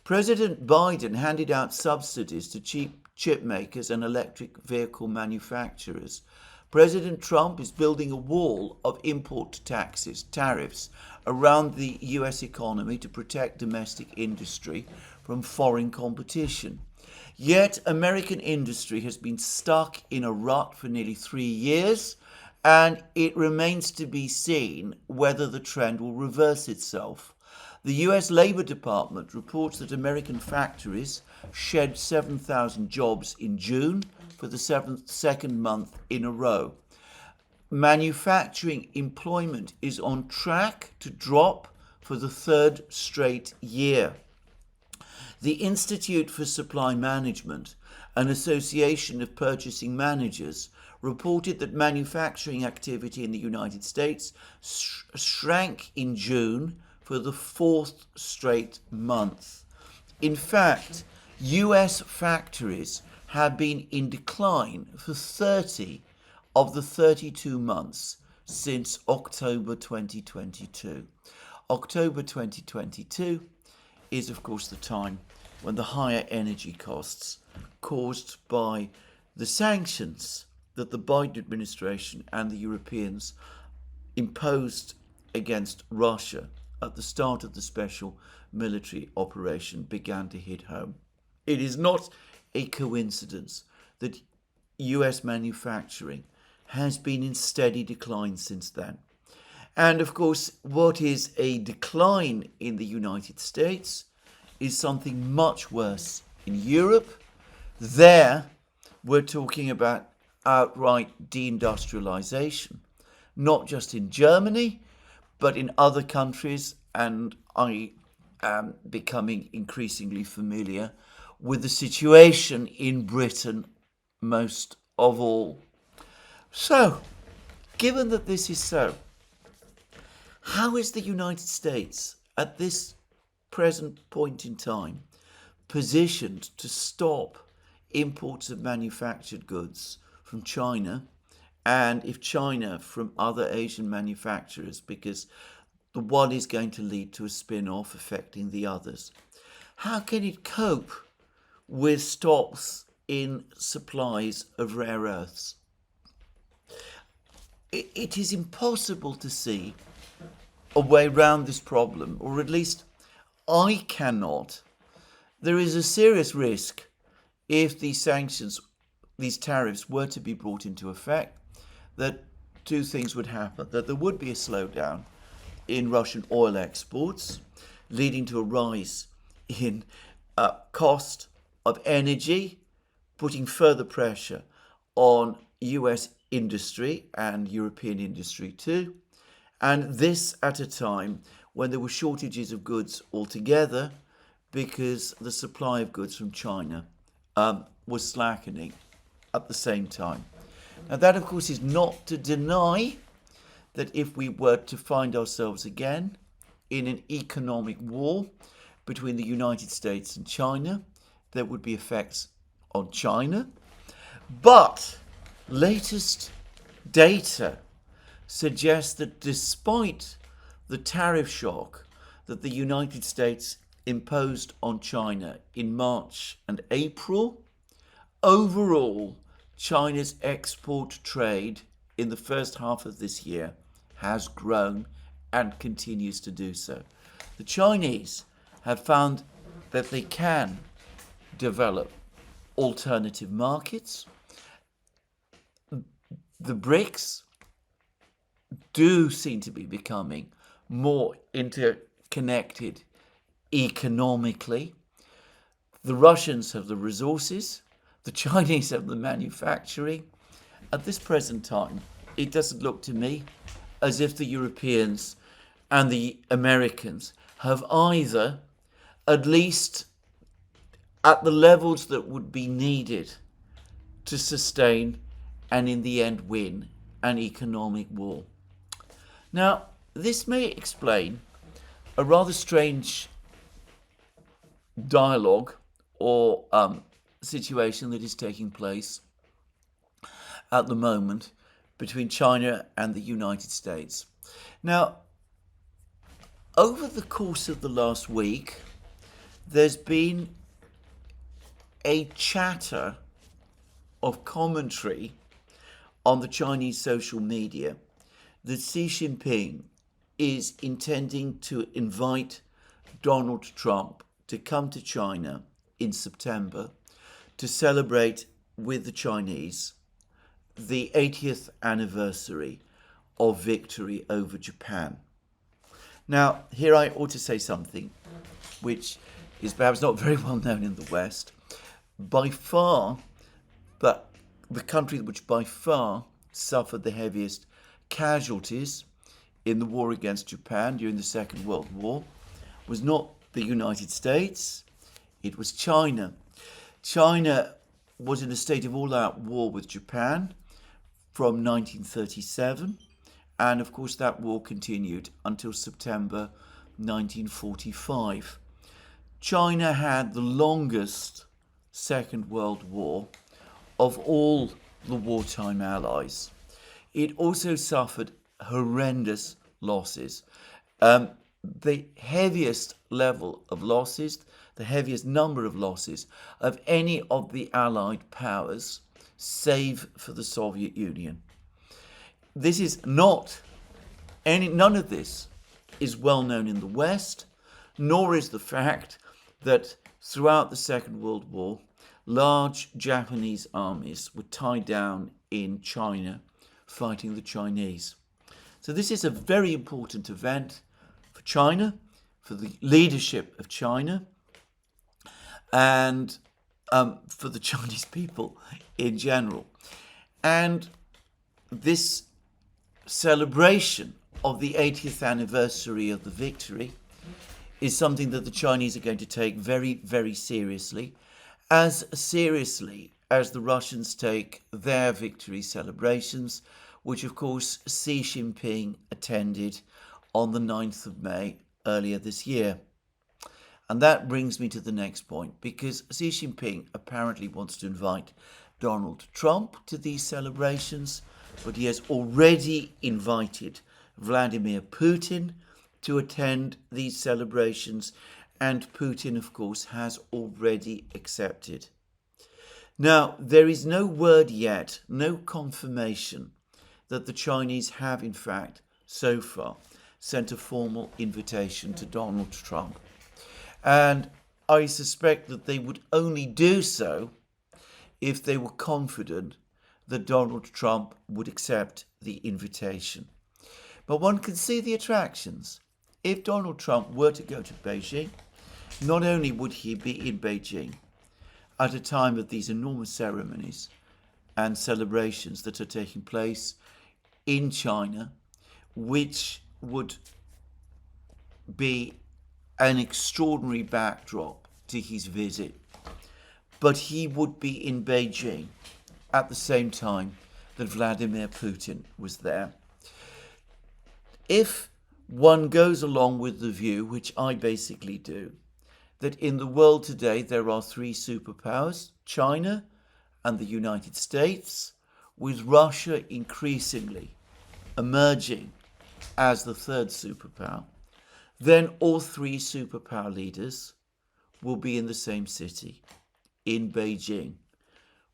President Biden handed out subsidies to cheap chip makers and electric vehicle manufacturers. President Trump is building a wall of import taxes, tariffs, around the US economy to protect domestic industry from foreign competition. Yet American industry has been stuck in a rut for nearly 3 years, and it remains to be seen whether the trend will reverse itself. The US Labor Department reports that American factories shed 7,000 jobs in June for the second month in a row. Manufacturing employment is on track to drop for the third straight year. The Institute for Supply Management, an association of purchasing managers, reported that manufacturing activity in the United States shrank in June for the fourth straight month. In fact, US factories have been in decline for 30 of the 32 months since October 2022. October 2022 is, of course, the time when the higher energy costs caused by the sanctions that the Biden administration and the Europeans imposed against Russia at the start of the special military operation began to hit home. It is not a coincidence that US manufacturing has been in steady decline since then. And of course, what is a decline in the United States is something much worse in Europe. There, we're talking about outright deindustrialization, not just in Germany, but in other countries, and I am becoming increasingly familiar with the situation in Britain most of all. So, given that this is so, how is the United States at this present point in time positioned to stop imports of manufactured goods from China, and if China from other Asian manufacturers, because the one is going to lead to a spin-off affecting the others? How can it cope with stops in supplies of rare earths? It is impossible to see a way around this problem, or at least I cannot. There is a serious risk if these sanctions, these tariffs were to be brought into effect, that two things would happen. That there would be a slowdown in Russian oil exports, leading to a rise in cost of energy, putting further pressure on US industry and European industry too. And this at a time when there were shortages of goods altogether, because the supply of goods from China was slackening at the same time. Now that, of course, is not to deny that if we were to find ourselves again in an economic war between the United States and China, there would be effects on China. But latest data suggests that despite the tariff shock that the United States imposed on China in March and April, overall China's export trade in the first half of this year has grown and continues to do so. The Chinese have found that they can develop alternative markets. The BRICS do seem to be becoming more interconnected economically. The Russians have the resources, the Chinese have the manufacturing. At this present time, it doesn't look to me as if the Europeans and the Americans have either, at least at the levels that would be needed to sustain and in the end win an economic war. Now, this may explain a rather strange dialogue or situation that is taking place at the moment between China and the United States. Now, over the course of the last week, there's been a chatter of commentary on the Chinese social media that Xi Jinping is intending to invite Donald Trump to come to China in September to celebrate with the Chinese the 80th anniversary of victory over Japan. Now, here I ought to say something which is perhaps not very well known in the West. By far, but the country which by far suffered the heaviest casualties in the war against Japan during the Second World War was not the United States, it was China. China was in a state of all-out war with Japan from 1937, and of course that war continued until September 1945. China had the longest Second World War of all the wartime allies. It also suffered horrendous losses. The heaviest level of losses, the heaviest number of losses of any of the Allied powers, save for the Soviet Union. This is not none of this is well known in the West, nor is the fact that throughout the Second World War, large Japanese armies were tied down in China fighting the Chinese. So this is a very important event for China, for the leadership of China, and for the Chinese people in general. And this celebration of the 80th anniversary of the victory is something that the Chinese are going to take very, very seriously as the Russians take their victory celebrations, which of course Xi Jinping attended on the 9th of May earlier this year. And that brings me to the next point, because Xi Jinping apparently wants to invite Donald Trump to these celebrations, but he has already invited Vladimir Putin to attend these celebrations, and Putin, of course, has already accepted. Now, there is no word yet, no confirmation that the Chinese have, in fact, so far sent a formal invitation to Donald Trump. And I suspect that they would only do so if they were confident that Donald Trump would accept the invitation. But one can see the attractions. If Donald Trump were to go to Beijing, not only would he be in Beijing at a time of these enormous ceremonies and celebrations that are taking place in China, which would be an extraordinary backdrop to his visit, but he would be in Beijing at the same time that Vladimir Putin was there. If one goes along with the view, which I basically do, that in the world today there are three superpowers, China and the United States, with Russia increasingly emerging as the third superpower, then all three superpower leaders will be in the same city, in Beijing.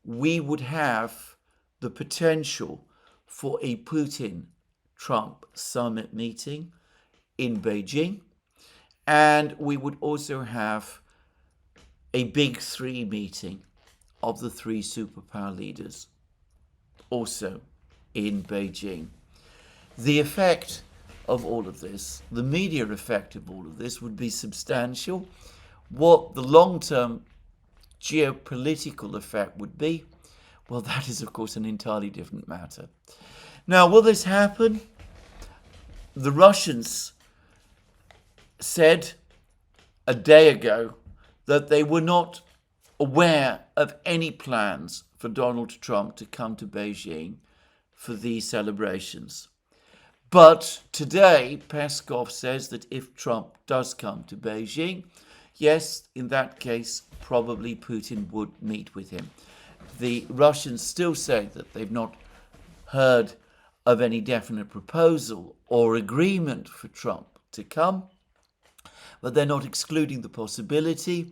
We would have the potential for a Putin-Trump summit meeting in Beijing, and we would also have a big three meeting of the three superpower leaders, also in Beijing. The effect of all of this, the media effect of all of this, would be substantial. What the long-term geopolitical effect would be, well, that is, of course, an entirely different matter. Now, will this happen? The Russians said a day ago that they were not aware of any plans for Donald Trump to come to Beijing for these celebrations. But today, Peskov says that if Trump does come to Beijing, yes, in that case, probably Putin would meet with him. The Russians still say that they've not heard of any definite proposal or agreement for Trump to come, but they're not excluding the possibility,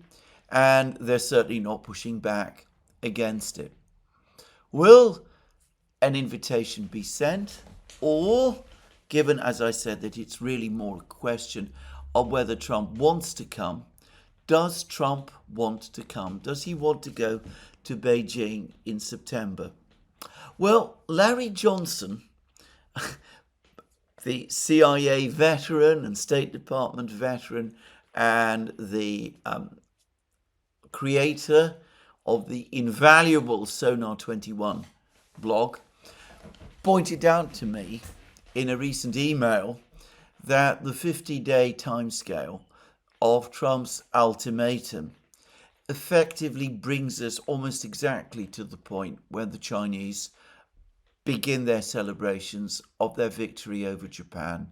and they're certainly not pushing back against it. Will an invitation be sent, or, given, as I said, that it's really more a question of whether Trump wants to come, does Trump want to come? Does he want to go to Beijing in September? Well, Larry Johnson, the CIA veteran and State Department veteran and the creator of the invaluable Sonar 21 blog, pointed out to me in a recent email that the 50-day timescale of Trump's ultimatum effectively brings us almost exactly to the point where the Chinese begin their celebrations of their victory over Japan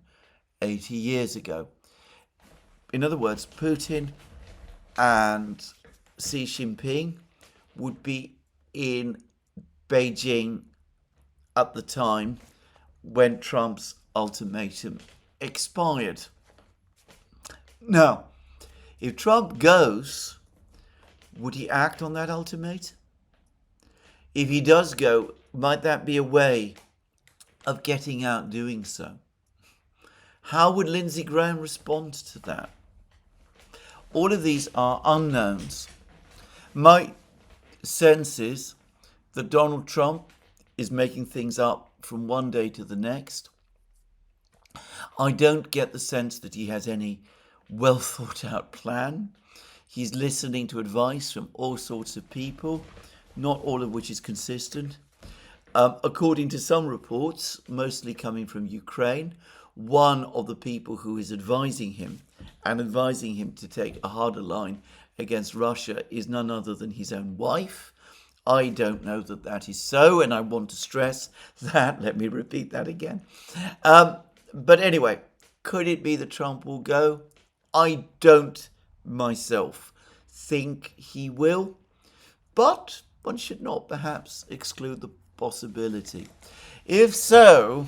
80 years ago. In other words, Putin and Xi Jinping would be in Beijing at the time when Trump's ultimatum expired. Now, if Trump goes, would he act on that ultimatum? If he does go, might that be a way of getting out doing so? How would Lindsey Graham respond to that? All of these are unknowns. My sense is that Donald Trump is making things up from one day to the next. I don't get the sense that he has any well thought out plan. He's listening to advice from all sorts of people, not all of which is consistent. According to some reports, mostly coming from Ukraine, one of the people who is advising him to take a harder line against Russia is none other than his own wife. I don't know that that is so, and I want to stress that. Let me repeat that again. But anyway, could it be that Trump will go? I don't myself think he will, but one should not perhaps exclude the possibility. If so,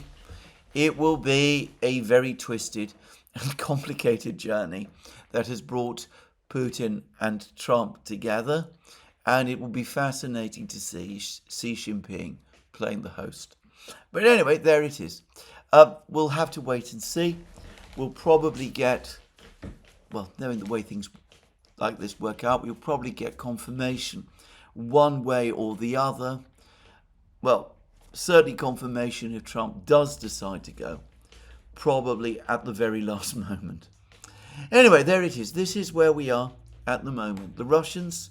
it will be a very twisted and complicated journey that has brought Putin and Trump together, and it will be fascinating to see Xi Jinping playing the host. But anyway, there it is. We'll have to wait and see. We'll probably get, well, knowing the way things like this work out, we'll probably get confirmation one way or the other. Well, certainly confirmation if Trump does decide to go, probably at the very last moment. Anyway, there it is. This is where we are at the moment. The Russians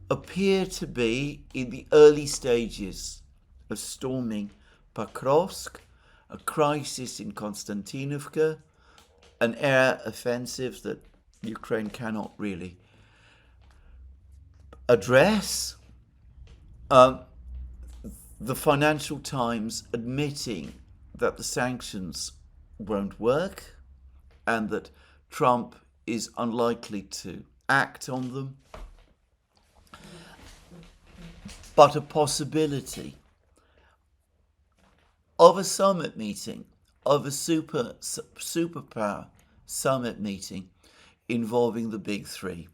appear to be in the early stages of storming Pokrovsk, a crisis in Konstantinovka, an air offensive that Ukraine cannot really address. The Financial Times admitting that the sanctions won't work and that Trump is unlikely to act on them. But a possibility of a summit meeting, of a superpower summit meeting involving the big three.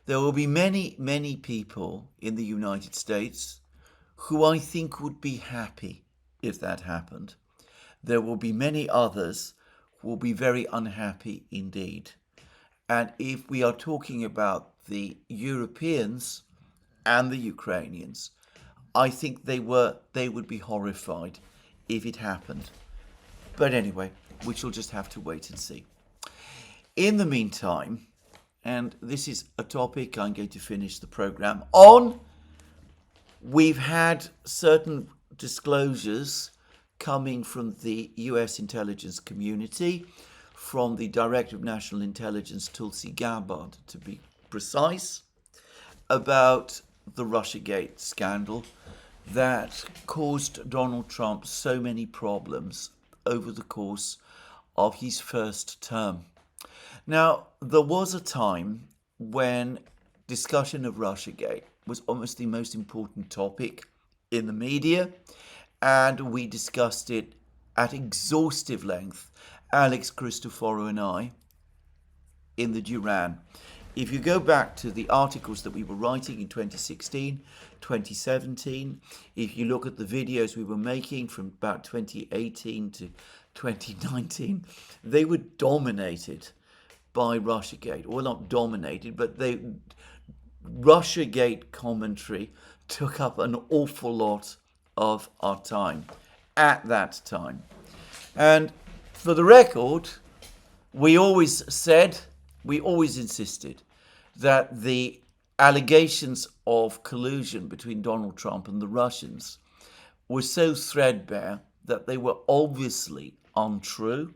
There will be many, many people in the United States who I think would be happy if that happened. There will be many others who will be very unhappy indeed. And if we are talking about the Europeans and the Ukrainians, I think they would be horrified if it happened. But anyway, we shall just have to wait and see. In the meantime, and this is a topic I'm going to finish the program on, we've had certain disclosures coming from the US intelligence community, from the Director of National Intelligence, Tulsi Gabbard, to be precise, about the Russiagate scandal that caused Donald Trump so many problems over the course of his first term. Now, there was a time when discussion of Russiagate was almost the most important topic in the media, and we discussed it at exhaustive length, Alex Christoforou and I, in the Duran. If you go back to the articles that we were writing in 2016, 2017, if you look at the videos we were making from about 2018 to 2019, they were dominated by Russiagate. Well, not dominated, but Russiagate commentary took up an awful lot of our time at that time. And for the record, we always insisted that the allegations of collusion between Donald Trump and the Russians were so threadbare that they were obviously untrue.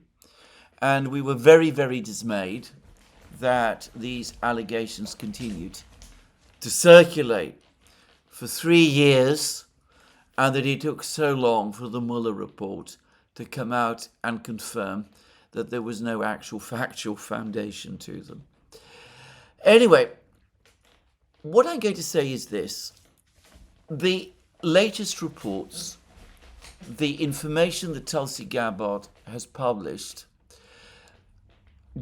And we were very, very dismayed that these allegations continued to circulate for 3 years and that it took so long for the Mueller report to come out and confirm that there was no actual factual foundation to them. Anyway, what I'm going to say is this. The latest reports, the information that Tulsi Gabbard has published,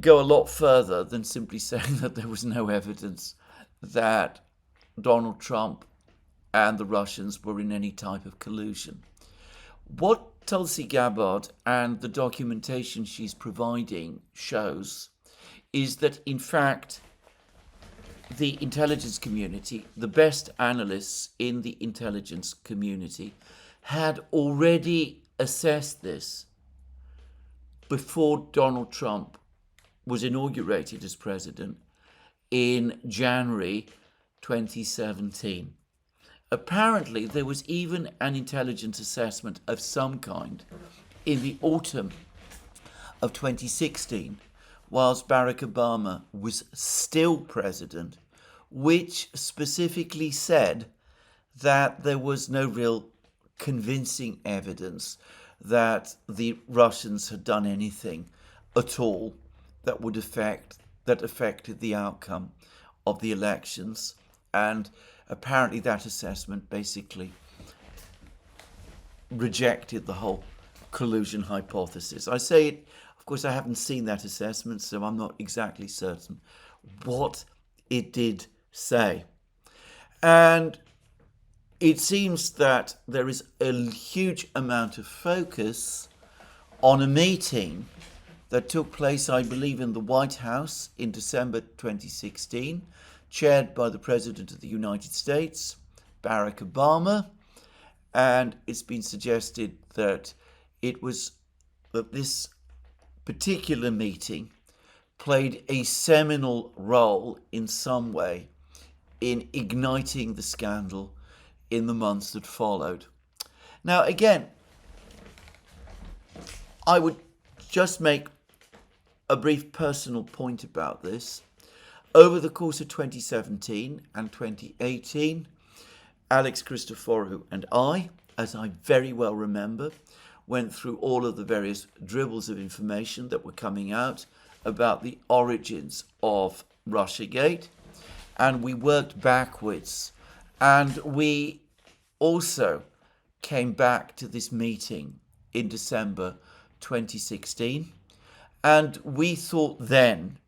go a lot further than simply saying that there was no evidence that Donald Trump and the Russians were in any type of collusion. What Tulsi Gabbard and the documentation she's providing shows is that, in fact, the intelligence community, the best analysts in the intelligence community, had already assessed this before Donald Trump was inaugurated as president in January 2017. Apparently, there was even an intelligence assessment of some kind in the autumn of 2016, whilst Barack Obama was still president, which specifically said that there was no real convincing evidence that the Russians had done anything at all that affected the outcome of the elections. And apparently that assessment basically rejected the whole collusion hypothesis. I say it, of course, I haven't seen that assessment, so I'm not exactly certain what it did say. And it seems that there is a huge amount of focus on a meeting that took place, I believe, in the White House in December 2016, chaired by the President of the United States, Barack Obama. And it's been suggested that this particular meeting played a seminal role in some way in igniting the scandal in the months that followed. Now, again, I would just make a brief personal point about this. Over the course of 2017 and 2018, Alex Christoforou and I, as I very well remember, went through all of the various dribbles of information that were coming out about the origins of Russiagate, and we worked backwards. And we also came back to this meeting in December 2016, and we thought then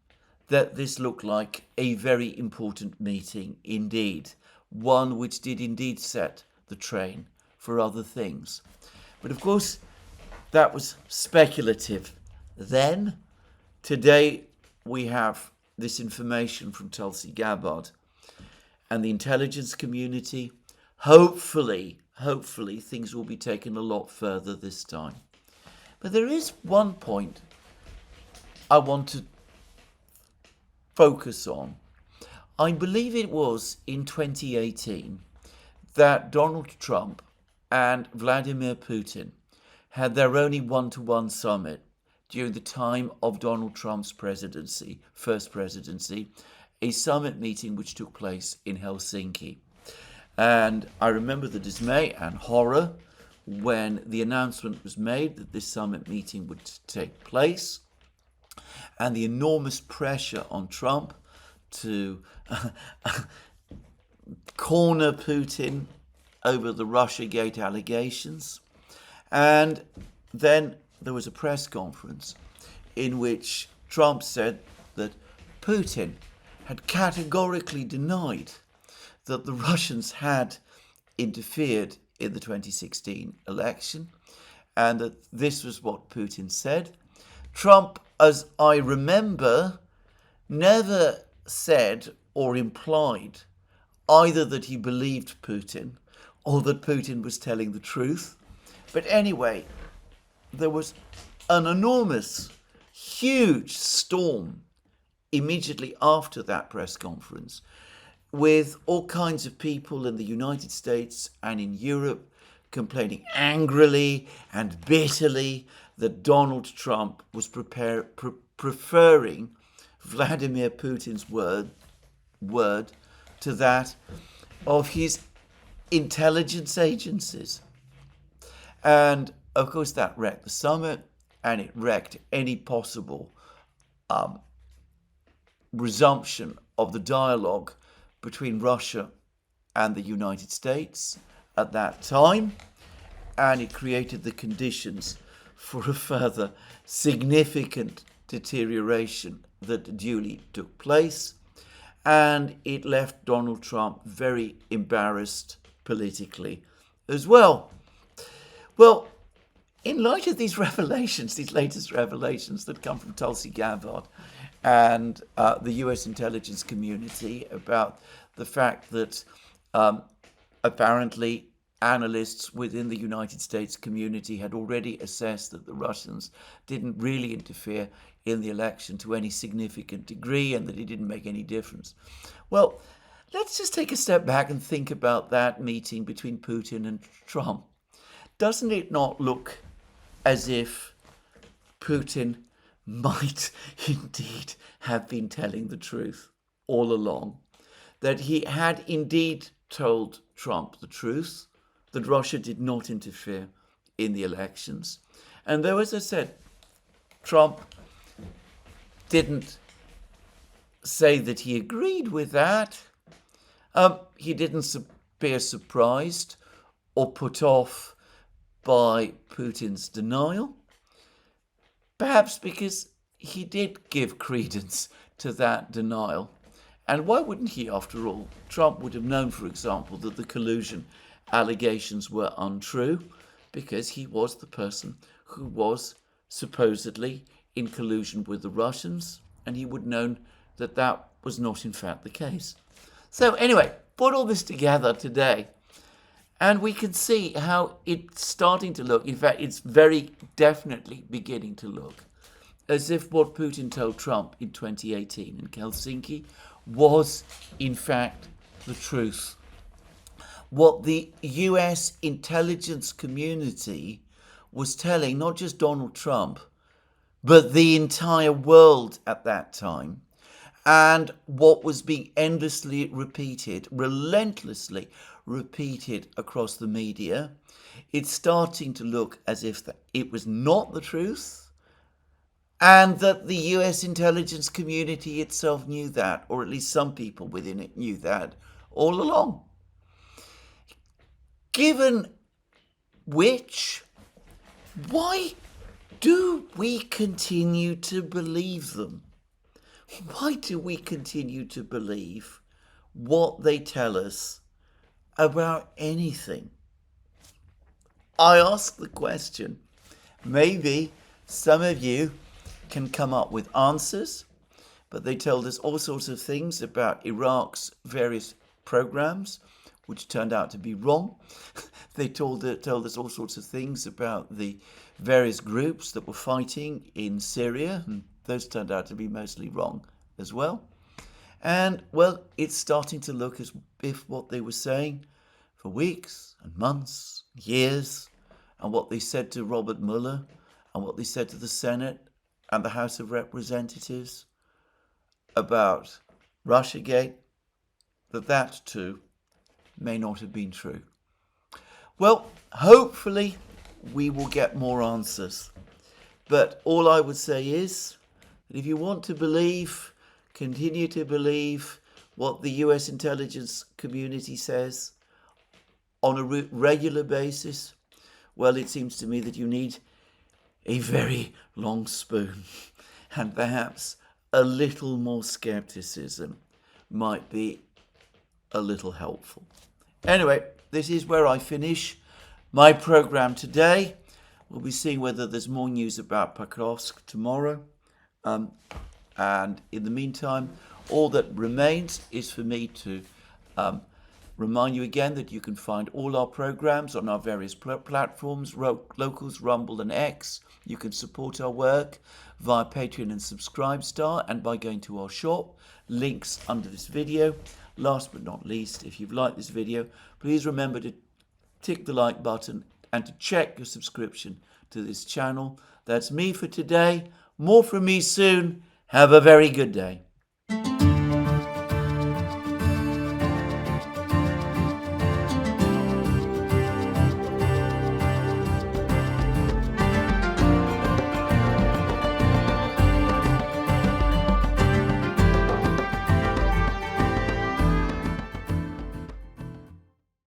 that this looked like a very important meeting indeed, one which did indeed set the train for other things. But of course, that was speculative then. Today, we have this information from Tulsi Gabbard and the intelligence community. Hopefully, things will be taken a lot further this time. But there is one point I want to focus on. I believe it was in 2018 that Donald Trump and Vladimir Putin had their only one-to-one summit during the time of Donald Trump's presidency, first presidency, a summit meeting which took place in Helsinki. And I remember the dismay and horror when the announcement was made that this summit meeting would take place, and the enormous pressure on Trump to corner Putin over the Russiagate allegations. And then there was a press conference in which Trump said that Putin had categorically denied that the Russians had interfered in the 2016 election, and that this was what Putin said. Trump, as I remember, never said or implied either that he believed Putin or that Putin was telling the truth. But anyway, there was an enormous, huge storm immediately after that press conference, with all kinds of people in the United States and in Europe complaining angrily and bitterly that Donald Trump was preferring Vladimir Putin's word to that of his intelligence agencies. And of course that wrecked the summit, and it wrecked any possible resumption of the dialogue between Russia and the United States at that time, and it created the conditions for a further significant deterioration that duly took place, and it left Donald Trump very embarrassed politically as well. Well, in light of these revelations, these latest revelations that come from Tulsi Gabbard and the US intelligence community about the fact that apparently analysts within the United States community had already assessed that the Russians didn't really interfere in the election to any significant degree and that it didn't make any difference. Well, let's just take a step back and think about that meeting between Putin and Trump. Doesn't it not look as if Putin might indeed have been telling the truth all along? That he had indeed told Trump the truth, that Russia did not interfere in the elections. And though, as I said, Trump didn't say that he agreed with that, he didn't appear surprised or put off by Putin's denial, perhaps because he did give credence to that denial. And why wouldn't he, after all? Trump would have known, for example, that the collusion allegations were untrue because he was the person who was supposedly in collusion with the Russians, and he would have known that that was not in fact the case. So anyway, put all this together today, and we can see how it's starting to look, in fact, it's very definitely beginning to look as if what Putin told Trump in 2018 in Helsinki was, in fact, the truth. What the US intelligence community was telling not just Donald Trump, but the entire world at that time, and what was being endlessly repeated, relentlessly repeated across the media, it's starting to look as if it was not the truth, and that the US intelligence community itself knew that, or at least some people within it knew that all along. Given which, why do we continue to believe them? Why do we continue to believe what they tell us about anything? I ask the question. Maybe some of you can come up with answers, but they told us all sorts of things about Iraq's various programs, which turned out to be wrong. They told us all sorts of things about the various groups that were fighting in Syria, and those turned out to be mostly wrong as well. And, well, it's starting to look as if what they were saying for weeks and months, years, and what they said to Robert Mueller, and what they said to the Senate and the House of Representatives about Russiagate, that too may not have been true. Well, hopefully we will get more answers. But all I would say is that if you want to believe, continue to believe what the US intelligence community says on a regular basis, well, it seems to me that you need a very long spoon, and perhaps a little more skepticism might be a little helpful. Anyway, this is where I finish my program today. We'll be seeing whether there's more news about Pokrovsk tomorrow. And in the meantime, all that remains is for me to remind you again that you can find all our programs on our various platforms, Locals, Rumble and X. You can support our work via Patreon and Subscribestar and by going to our shop, links under this video. Last but not least, if you've liked this video, please remember to tick the like button and to check your subscription to this channel. That's me for today. More from me soon. Have a very good day.